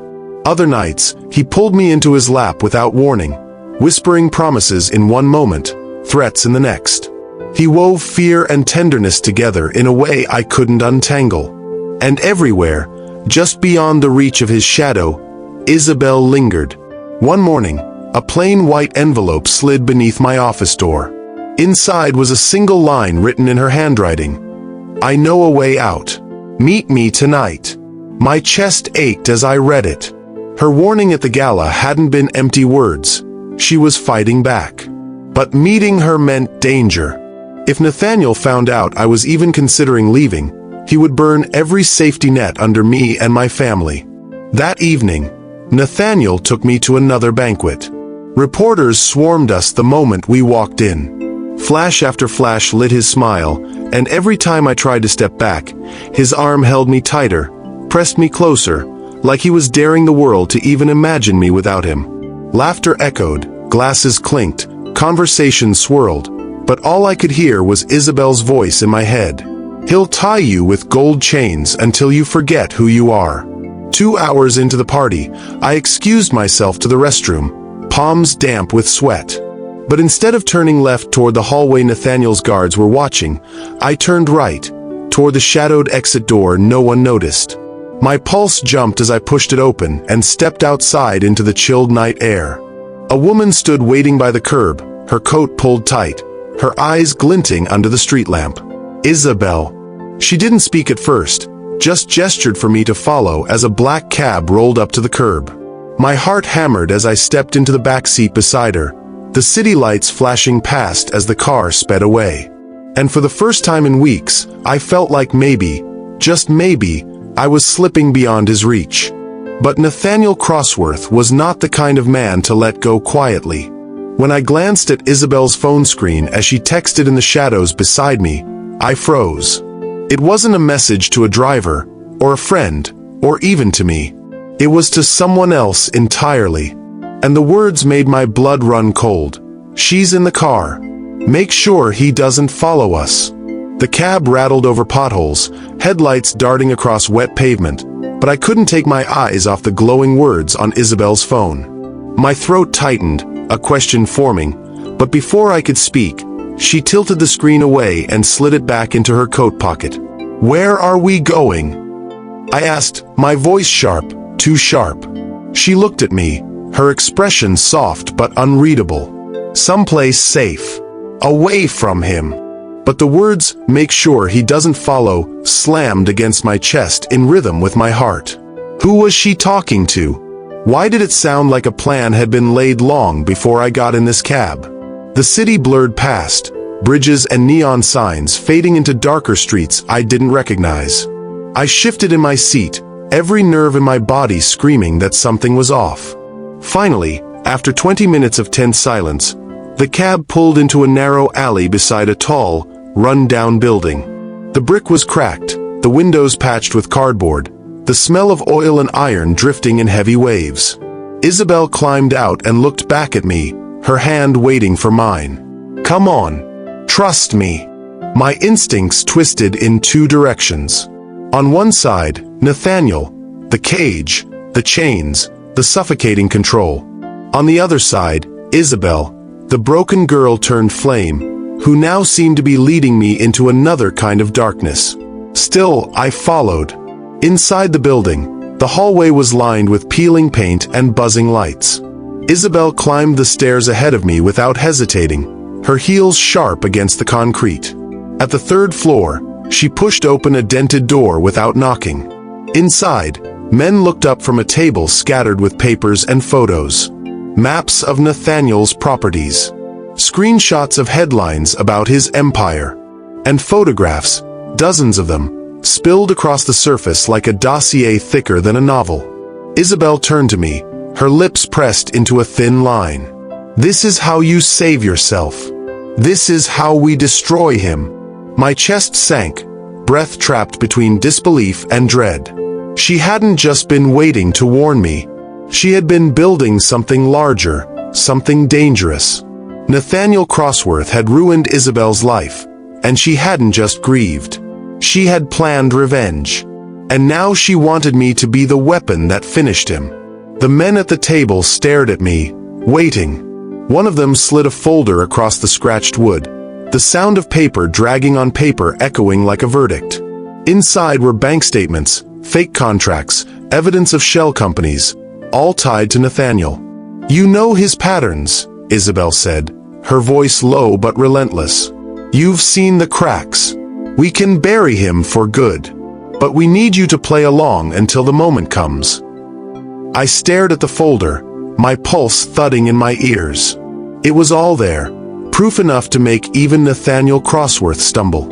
Other nights, he pulled me into his lap without warning, whispering promises in one moment, threats in the next. He wove fear and tenderness together in a way I couldn't untangle. And everywhere, just beyond the reach of his shadow, Isabel lingered. One morning, a plain white envelope slid beneath my office door. Inside was a single line written in her handwriting. "I know a way out. Meet me tonight." My chest ached as I read it. Her warning at the gala hadn't been empty words. She was fighting back. But meeting her meant danger. If Nathaniel found out I was even considering leaving, he would burn every safety net under me and my family. That evening, Nathaniel took me to another banquet. Reporters swarmed us the moment we walked in. Flash after flash lit his smile, and every time I tried to step back, his arm held me tighter, pressed me closer, like he was daring the world to even imagine me without him. Laughter echoed, glasses clinked, conversations swirled, but all I could hear was Isabel's voice in my head. "He'll tie you with gold chains until you forget who you are." 2 hours into the party, I excused myself to the restroom, palms damp with sweat. But instead of turning left toward the hallway Nathaniel's guards were watching, I turned right, toward the shadowed exit door no one noticed. My pulse jumped as I pushed it open and stepped outside into the chilled night air. A woman stood waiting by the curb, her coat pulled tight, her eyes glinting under the street lamp. Isabel. She didn't speak at first, just gestured for me to follow as a black cab rolled up to the curb. My heart hammered as I stepped into the back seat beside her, the city lights flashing past as the car sped away. And for the first time in weeks, I felt like maybe, just maybe, I was slipping beyond his reach. But Nathaniel Crossworth was not the kind of man to let go quietly. When I glanced at Isabel's phone screen as she texted in the shadows beside me, I froze. It wasn't a message to a driver, or a friend, or even to me. It was to someone else entirely. And the words made my blood run cold. She's in the car. Make sure he doesn't follow us. The cab rattled over potholes, headlights darting across wet pavement, but I couldn't take my eyes off the glowing words on Isabel's phone. My throat tightened, a question forming, but before I could speak, she tilted the screen away and slid it back into her coat pocket. "Where are we going?" I asked, my voice sharp, too sharp. She looked at me, her expression soft but unreadable. "Someplace safe. Away from him." But the words, "make sure he doesn't follow," slammed against my chest in rhythm with my heart. Who was she talking to? Why did it sound like a plan had been laid long before I got in this cab? The city blurred past, bridges and neon signs fading into darker streets I didn't recognize. I shifted in my seat, every nerve in my body screaming that something was off. Finally, after 20 minutes of tense silence, the cab pulled into a narrow alley beside a tall, run-down building. The brick was cracked, the windows patched with cardboard, the smell of oil and iron drifting in heavy waves. Isabel climbed out and looked back at me, her hand waiting for mine. "Come on. Trust me." My instincts twisted in two directions. On one side, Nathaniel, the cage, the chains, the suffocating control. On the other side, Isabel, the broken girl turned flame, who now seemed to be leading me into another kind of darkness. Still, I followed. Inside the building, the hallway was lined with peeling paint and buzzing lights. Isabel climbed the stairs ahead of me without hesitating, her heels sharp against the concrete. At the third floor, she pushed open a dented door without knocking. Inside, men looked up from a table scattered with papers and photos. Maps of Nathaniel's properties. Screenshots of headlines about his empire. And photographs, dozens of them, spilled across the surface like a dossier thicker than a novel. Isabel turned to me, her lips pressed into a thin line. "This is how you save yourself. This is how we destroy him." My chest sank, breath trapped between disbelief and dread. She hadn't just been waiting to warn me. She had been building something larger, something dangerous. Nathaniel Crossworth had ruined Isabel's life, and she hadn't just grieved. She had planned revenge. And now she wanted me to be the weapon that finished him. The men at the table stared at me, waiting. One of them slid a folder across the scratched wood, the sound of paper dragging on paper echoing like a verdict. Inside were bank statements, fake contracts, evidence of shell companies, all tied to Nathaniel. "You know his patterns," Isabel said, her voice low but relentless. "You've seen the cracks. We can bury him for good. But we need you to play along until the moment comes." I stared at the folder, my pulse thudding in my ears. It was all there, proof enough to make even Nathaniel Crossworth stumble.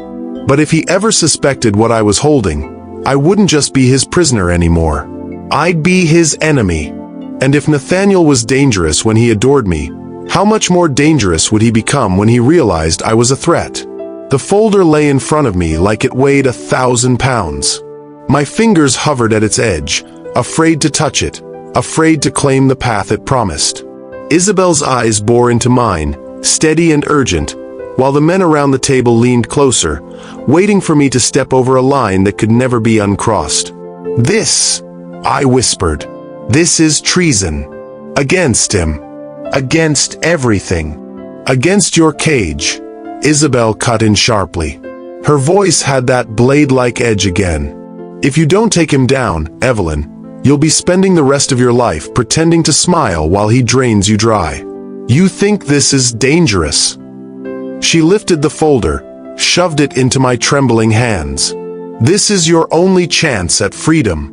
But if he ever suspected what I was holding, I wouldn't just be his prisoner anymore. I'd be his enemy. And if Nathaniel was dangerous when he adored me, how much more dangerous would he become when he realized I was a threat? The folder lay in front of me like it weighed 1,000 pounds. My fingers hovered at its edge, afraid to touch it, afraid to claim the path it promised. Isabel's eyes bore into mine, steady and urgent, while the men around the table leaned closer, waiting for me to step over a line that could never be uncrossed. "This," I whispered, "this is treason. Against him. Against everything. Against your cage." Isabel cut in sharply. Her voice had that blade-like edge again. "If you don't take him down, Evelyn, you'll be spending the rest of your life pretending to smile while he drains you dry. You think this is dangerous?" She lifted the folder, shoved it into my trembling hands. "This is your only chance at freedom."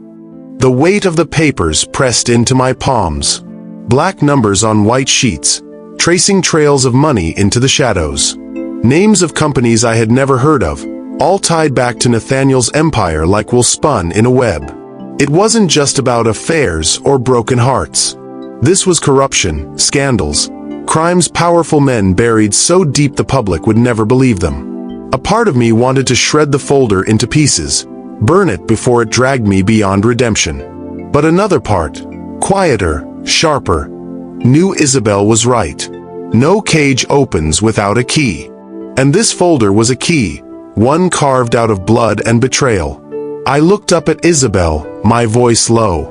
The weight of the papers pressed into my palms. Black numbers on white sheets, tracing trails of money into the shadows. Names of companies I had never heard of, all tied back to Nathaniel's empire like wool spun in a web. It wasn't just about affairs or broken hearts. This was corruption, scandals, crimes powerful men buried so deep the public would never believe them. A part of me wanted to shred the folder into pieces, burn it before it dragged me beyond redemption. But another part, quieter, sharper, knew Isabel was right. No cage opens without a key. And this folder was a key, one carved out of blood and betrayal. I looked up at Isabel, my voice low.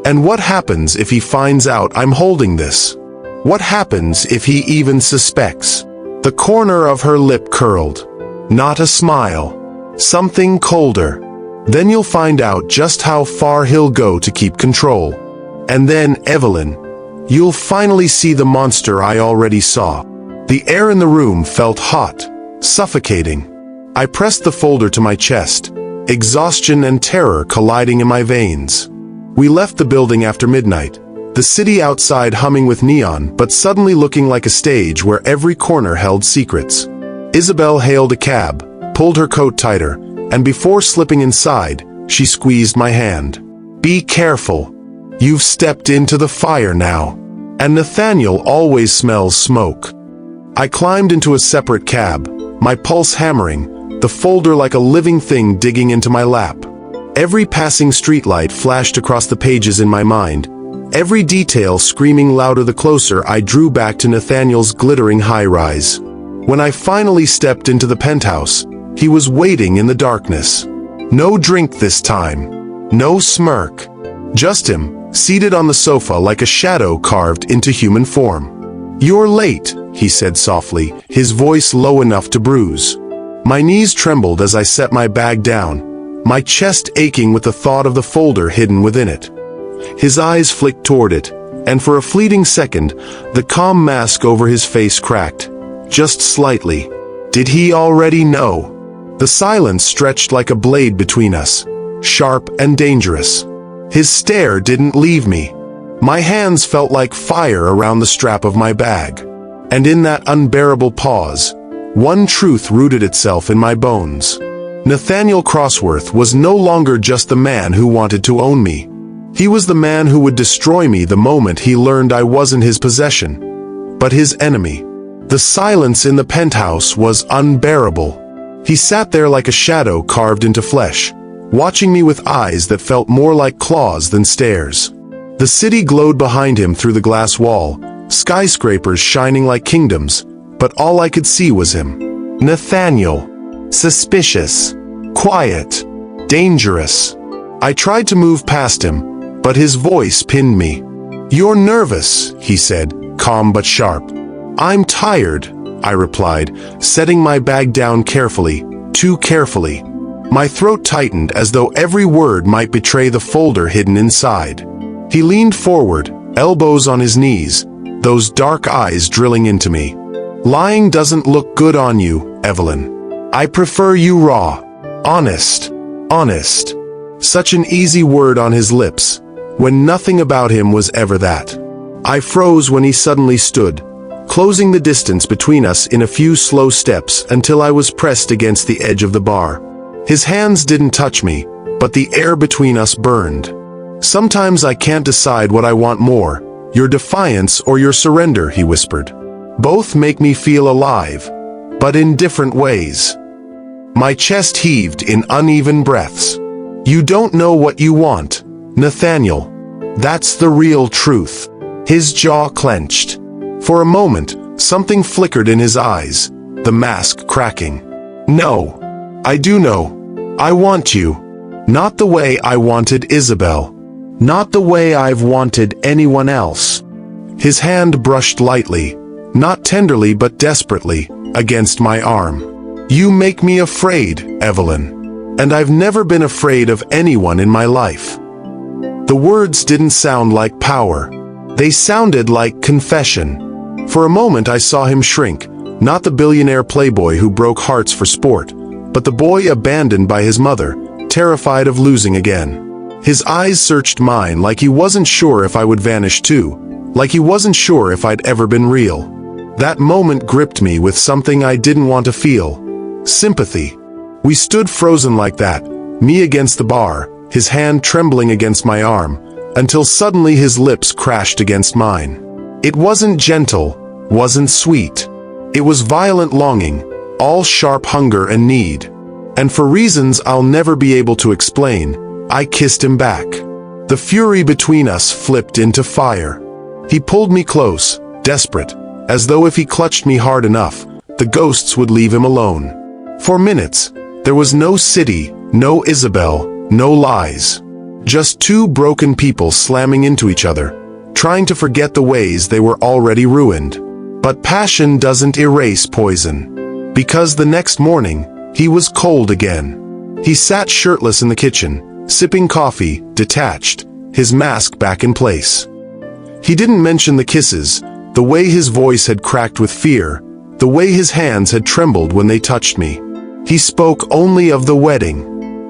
"And what happens if he finds out I'm holding this? What happens if he even suspects?" The corner of her lip curled. Not a smile. Something colder. "Then you'll find out just how far he'll go to keep control. And then, Evelyn, you'll finally see the monster I already saw." The air in the room felt hot, suffocating. I pressed the folder to my chest, exhaustion and terror colliding in my veins. We left the building after midnight, the city outside humming with neon but suddenly looking like a stage where every corner held secrets. Isabel hailed a cab, pulled her coat tighter, and before slipping inside, she squeezed my hand. "Be careful. You've stepped into the fire now. And Nathaniel always smells smoke." I climbed into a separate cab, my pulse hammering, the folder like a living thing digging into my lap. Every passing streetlight flashed across the pages in my mind, every detail screaming louder the closer I drew back to Nathaniel's glittering high-rise. When I finally stepped into the penthouse, he was waiting in the darkness. No drink this time. No smirk. Just him, seated on the sofa like a shadow carved into human form. "You're late," he said softly, his voice low enough to bruise. My knees trembled as I set my bag down, my chest aching with the thought of the folder hidden within it. His eyes flicked toward it, and for a fleeting second, the calm mask over his face cracked. Just slightly. Did he already know? The silence stretched like a blade between us, sharp and dangerous. His stare didn't leave me. My hands felt like fire around the strap of my bag. And in that unbearable pause, one truth rooted itself in my bones. Nathaniel Crossworth was no longer just the man who wanted to own me. He was the man who would destroy me the moment he learned I wasn't his possession, but his enemy. The silence in the penthouse was unbearable. He sat there like a shadow carved into flesh, watching me with eyes that felt more like claws than stares. The city glowed behind him through the glass wall, skyscrapers shining like kingdoms, but all I could see was him. Nathaniel. Suspicious. Quiet. Dangerous. I tried to move past him, but his voice pinned me. "You're nervous," he said, calm but sharp. "I'm tired," I replied, setting my bag down carefully, too carefully. My throat tightened as though every word might betray the folder hidden inside. He leaned forward, elbows on his knees, those dark eyes drilling into me. "Lying doesn't look good on you, Evelyn. I prefer you raw. Honest. Honest." Such an easy word on his lips, when nothing about him was ever that. I froze when he suddenly stood, closing the distance between us in a few slow steps until I was pressed against the edge of the bar. His hands didn't touch me, but the air between us burned. "Sometimes I can't decide what I want more, your defiance or your surrender," he whispered. "Both make me feel alive, but in different ways." My chest heaved in uneven breaths. "You don't know what you want, Nathaniel. That's the real truth." His jaw clenched. For a moment, something flickered in his eyes, the mask cracking. "No. I do know. I want you. Not the way I wanted Isabel. Not the way I've wanted anyone else." His hand brushed lightly, not tenderly but desperately, against my arm. "You make me afraid, Evelyn. And I've never been afraid of anyone in my life." The words didn't sound like power. They sounded like confession. For a moment I saw him shrink, Not the billionaire playboy who broke hearts for sport, but the boy abandoned by his mother, terrified of losing again. His eyes searched mine like he wasn't sure if I would vanish too, like he wasn't sure if I'd ever been real. That moment gripped me with something I didn't want to feel: sympathy. We stood frozen like that, me against the bar, his hand trembling against my arm, until suddenly his lips crashed against mine. It wasn't gentle, wasn't sweet. It was violent longing, all sharp hunger and need. And for reasons I'll never be able to explain, I kissed him back. The fury between us flipped into fire. He pulled me close, desperate, as though if he clutched me hard enough, the ghosts would leave him alone. For minutes, there was no city, no Isabel, no lies. Just two broken people slamming into each other, trying to forget the ways they were already ruined. But passion doesn't erase poison. Because the next morning, he was cold again. He sat shirtless in the kitchen, sipping coffee, detached, his mask back in place. He didn't mention the kisses, the way his voice had cracked with fear, the way his hands had trembled when they touched me. He spoke only of the wedding.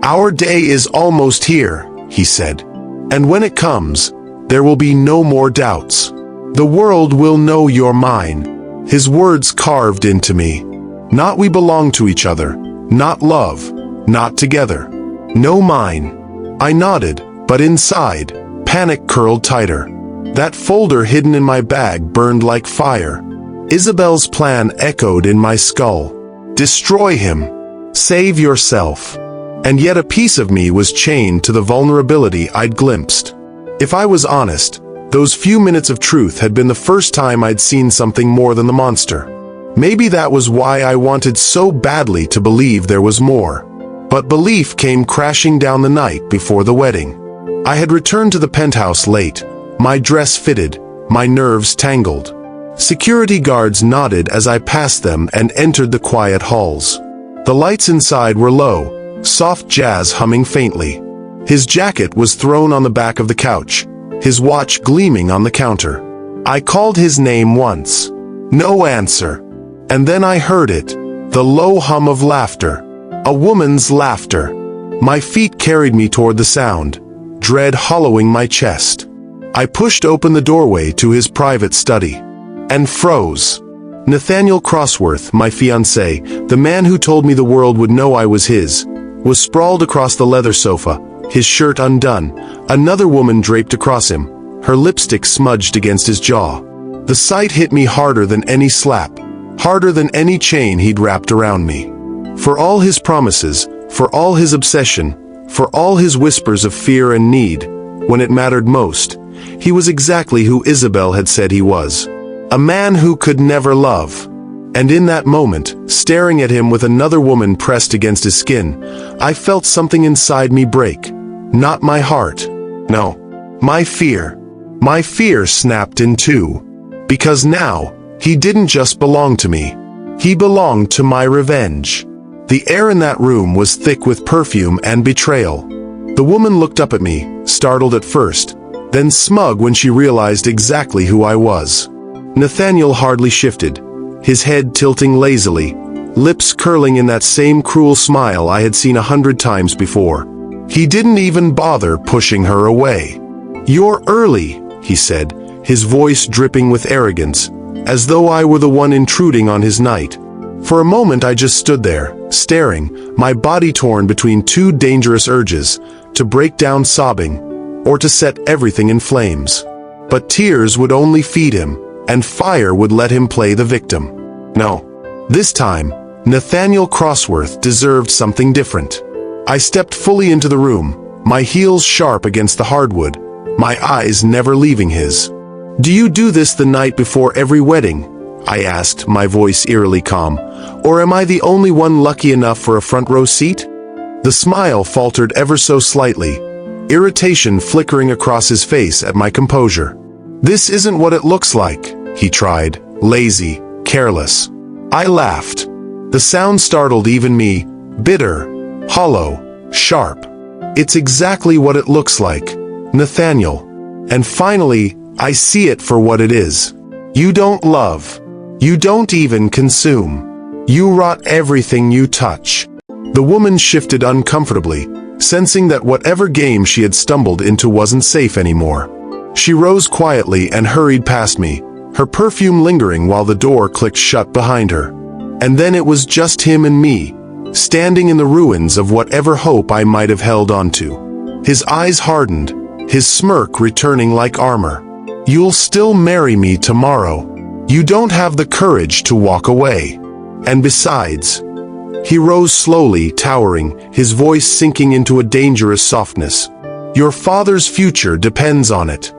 "Our day is almost here," he said. "And when it comes, there will be no more doubts. The world will know you're mine." His words carved into me. Not we belong to each other, not love, not together. No mine. I nodded, but inside, panic curled tighter. That folder hidden in my bag burned like fire. Isabel's plan echoed in my skull. Destroy him. Save yourself. And yet a piece of me was chained to the vulnerability I'd glimpsed. If I was honest, those few minutes of truth had been the first time I'd seen something more than the monster. Maybe that was why I wanted so badly to believe there was more. But belief came crashing down the night before the wedding. I had returned to the penthouse late, my dress fitted, my nerves tangled. Security guards nodded as I passed them and entered the quiet halls. The lights inside were low, soft jazz humming faintly. His jacket was thrown on the back of the couch, his watch gleaming on the counter. I called his name once. No answer. And then I heard it, the low hum of laughter. A woman's laughter. My feet carried me toward the sound, dread hollowing my chest. I pushed open the doorway to his private study, and froze. Nathaniel Crossworth, my fiancé, the man who told me the world would know I was his, was sprawled across the leather sofa, his shirt undone, another woman draped across him, her lipstick smudged against his jaw. The sight hit me harder than any slap, harder than any chain he'd wrapped around me. For all his promises, for all his obsession, for all his whispers of fear and need, when it mattered most, he was exactly who Isabel had said he was. A man who could never love. And in that moment, staring at him with another woman pressed against his skin, I felt something inside me break. Not my heart. No. My fear. My fear snapped in two. Because now, he didn't just belong to me. He belonged to my revenge. The air in that room was thick with perfume and betrayal. The woman looked up at me, startled at first, then smug when she realized exactly who I was. Nathaniel hardly shifted, his head tilting lazily, lips curling in that same cruel smile I had seen 100 times before. He didn't even bother pushing her away. "You're early," he said, his voice dripping with arrogance, as though I were the one intruding on his night. For a moment I just stood there, staring, my body torn between two dangerous urges, to break down sobbing, or to set everything in flames. But tears would only feed him, and fire would let him play the victim. No. This time, Nathaniel Crossworth deserved something different. I stepped fully into the room, my heels sharp against the hardwood, my eyes never leaving his. "Do you do this the night before every wedding?" I asked, my voice eerily calm. "Or am I the only one lucky enough for a front row seat?" The smile faltered ever so slightly, irritation flickering across his face at my composure. "This isn't what it looks like," he tried, lazy, careless. I laughed. The sound startled even me, bitter, hollow, sharp. "It's exactly what it looks like, Nathaniel. And finally, I see it for what it is. You don't love. You don't even consume. You rot everything you touch." The woman shifted uncomfortably, sensing that whatever game she had stumbled into wasn't safe anymore. She rose quietly and hurried past me, her perfume lingering while the door clicked shut behind her. And then it was just him and me, standing in the ruins of whatever hope I might have held onto. His eyes hardened, his smirk returning like armor. "You'll still marry me tomorrow. You don't have the courage to walk away. And besides..." He rose slowly, towering, his voice sinking into a dangerous softness. "Your father's future depends on it."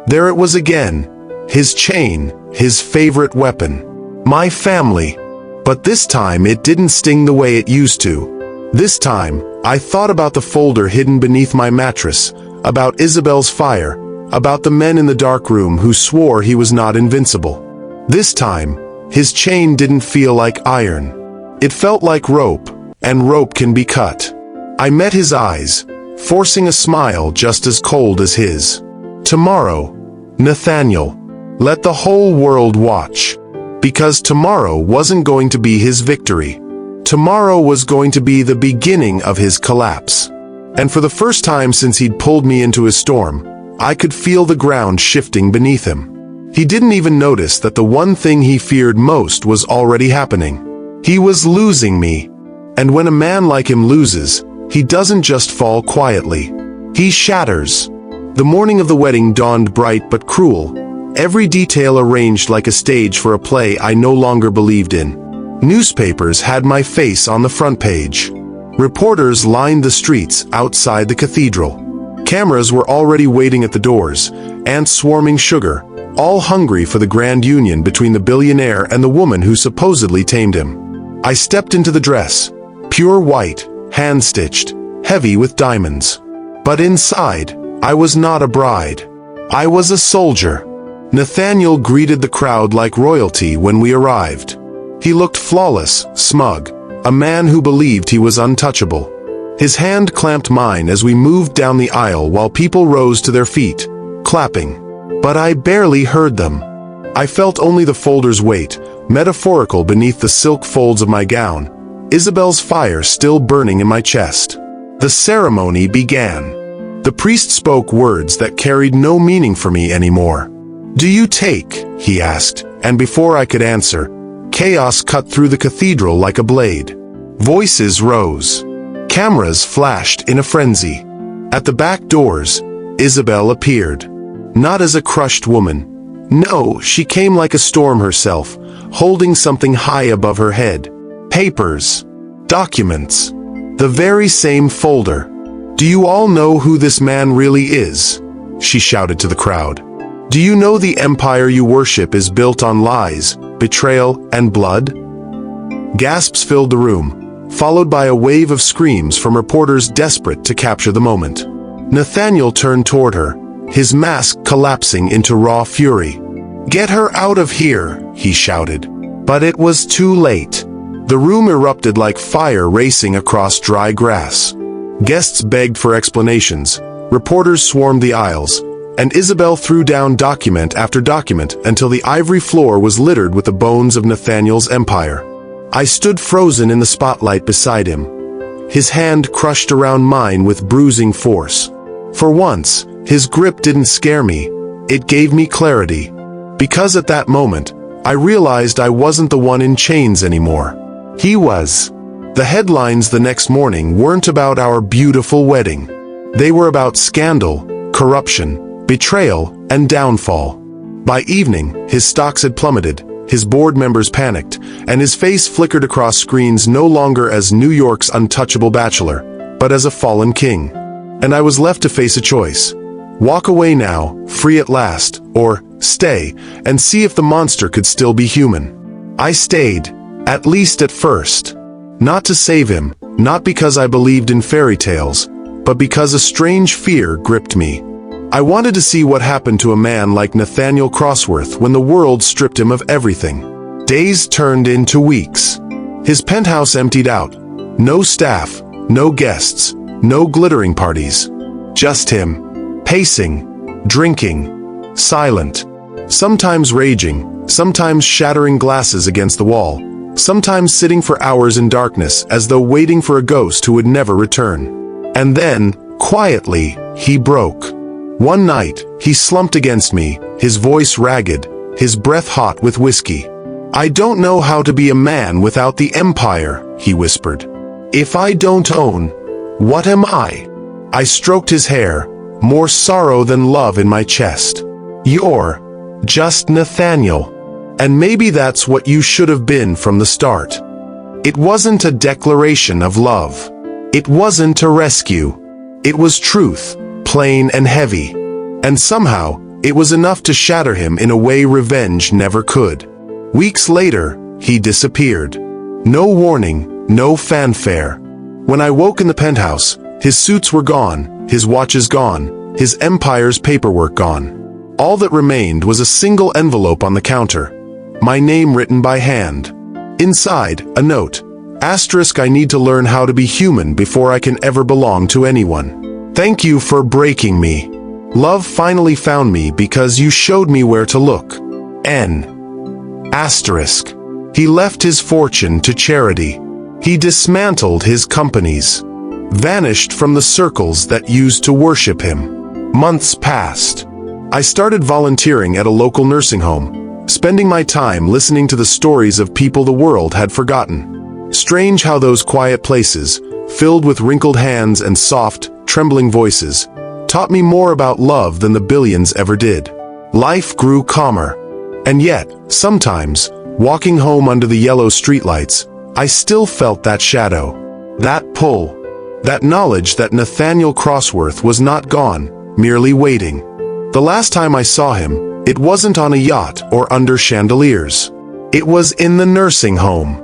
There it was again, his chain, his favorite weapon. My family. But this time it didn't sting the way it used to. This time, I thought about the folder hidden beneath my mattress, about Isabel's fire, about the men in the dark room who swore he was not invincible. This time, his chain didn't feel like iron. It felt like rope, and rope can be cut. I met his eyes, forcing a smile just as cold as his. "Tomorrow, Nathaniel. Let the whole world watch." Because tomorrow wasn't going to be his victory. Tomorrow was going to be the beginning of his collapse. And for the first time since he'd pulled me into his storm, I could feel the ground shifting beneath him. He didn't even notice that the one thing he feared most was already happening. He was losing me. And when a man like him loses, he doesn't just fall quietly. He shatters. The morning of the wedding dawned bright but cruel, every detail arranged like a stage for a play I no longer believed in. Newspapers had my face on the front page. Reporters lined the streets outside the cathedral. Cameras were already waiting at the doors, ants swarming sugar, all hungry for the grand union between the billionaire and the woman who supposedly tamed him. I stepped into the dress, pure white, hand-stitched, heavy with diamonds. But inside, I was not a bride. I was a soldier. Nathaniel greeted the crowd like royalty when we arrived. He looked flawless, smug, a man who believed he was untouchable. His hand clamped mine as we moved down the aisle while people rose to their feet, clapping. But I barely heard them. I felt only the folder's weight, metaphorical beneath the silk folds of my gown, Isabel's fire still burning in my chest. The ceremony began. The priest spoke words that carried no meaning for me anymore. "Do you take?" he asked, and before I could answer, chaos cut through the cathedral like a blade. Voices rose. Cameras flashed in a frenzy. At the back doors, Isabel appeared. Not as a crushed woman. No, she came like a storm herself, holding something high above her head. Papers. Documents. The very same folder. "Do you all know who this man really is?" she shouted to the crowd. "Do you know the empire you worship is built on lies, betrayal, and blood?" Gasps filled the room, followed by a wave of screams from reporters desperate to capture the moment. Nathaniel turned toward her, his mask collapsing into raw fury. "Get her out of here," he shouted. But it was too late. The room erupted like fire racing across dry grass. Guests begged for explanations, reporters swarmed the aisles, and Isabel threw down document after document until the ivory floor was littered with the bones of Nathaniel's empire. I stood frozen in the spotlight beside him, his hand crushed around mine with bruising force. For once, his grip didn't scare me, it gave me clarity. Because at that moment, I realized I wasn't the one in chains anymore. He was. The headlines the next morning weren't about our beautiful wedding. They were about scandal, corruption, betrayal, and downfall. By evening, his stocks had plummeted, his board members panicked, and his face flickered across screens no longer as New York's untouchable bachelor, but as a fallen king. And I was left to face a choice. Walk away now, free at last, or stay, and see if the monster could still be human. I stayed, at least at first. Not to save him, not because I believed in fairy tales, but because a strange fear gripped me. I wanted to see what happened to a man like Nathaniel Crossworth when the world stripped him of everything. Days turned into weeks. His penthouse emptied out. No staff, no guests, no glittering parties. Just him, pacing, drinking, silent, sometimes raging, sometimes shattering glasses against the wall, sometimes sitting for hours in darkness as though waiting for a ghost who would never return. And then, quietly, he broke. One night, he slumped against me, his voice ragged, his breath hot with whiskey. "I don't know how to be a man without the empire," he whispered. "If I don't own, what am I?" I stroked his hair, more sorrow than love in my chest. "You're just Nathaniel. And maybe that's what you should have been from the start." It wasn't a declaration of love. It wasn't a rescue. It was truth, plain and heavy. And somehow, it was enough to shatter him in a way revenge never could. Weeks later, he disappeared. No warning, no fanfare. When I woke in the penthouse, his suits were gone, his watches gone, his empire's paperwork gone. All that remained was a single envelope on the counter. My name written by hand. Inside, a note. Asterisk, I need to learn how to be human before I can ever belong to anyone. Thank you for breaking me. Love finally found me because you showed me where to look. N. Asterisk. He left his fortune to charity. He dismantled his companies. Vanished from the circles that used to worship him. Months passed. I started volunteering at a local nursing home, spending my time listening to the stories of people the world had forgotten. Strange how those quiet places, filled with wrinkled hands and soft, trembling voices, taught me more about love than the billions ever did. Life grew calmer. And yet, sometimes, walking home under the yellow streetlights, I still felt that shadow, that pull, that knowledge that Nathaniel Crossworth was not gone, merely waiting. The last time I saw him, it wasn't on a yacht or under chandeliers. It was in the nursing home.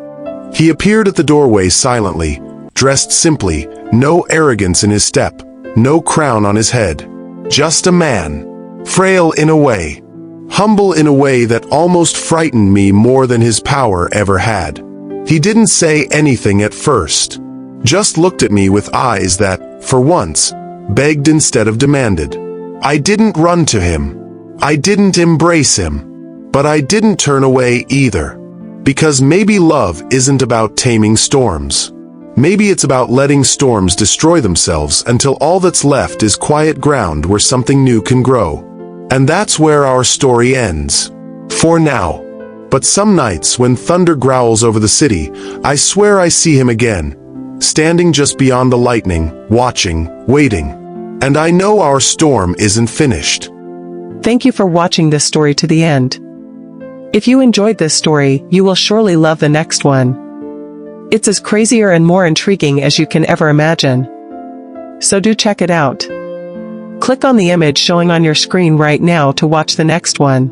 He appeared at the doorway silently, dressed simply, no arrogance in his step, no crown on his head. Just a man. Frail in a way. Humble in a way that almost frightened me more than his power ever had. He didn't say anything at first. Just looked at me with eyes that, for once, begged instead of demanded. I didn't run to him. I didn't embrace him. But I didn't turn away either. Because maybe love isn't about taming storms. Maybe it's about letting storms destroy themselves until all that's left is quiet ground where something new can grow. And that's where our story ends. For now. But some nights when thunder growls over the city, I swear I see him again, standing just beyond the lightning, watching, waiting. And I know our storm isn't finished. Thank you for watching this story to the end. If you enjoyed this story, you will surely love the next one. It's as crazier and more intriguing as you can ever imagine. So do check it out. Click on the image showing on your screen right now to watch the next one.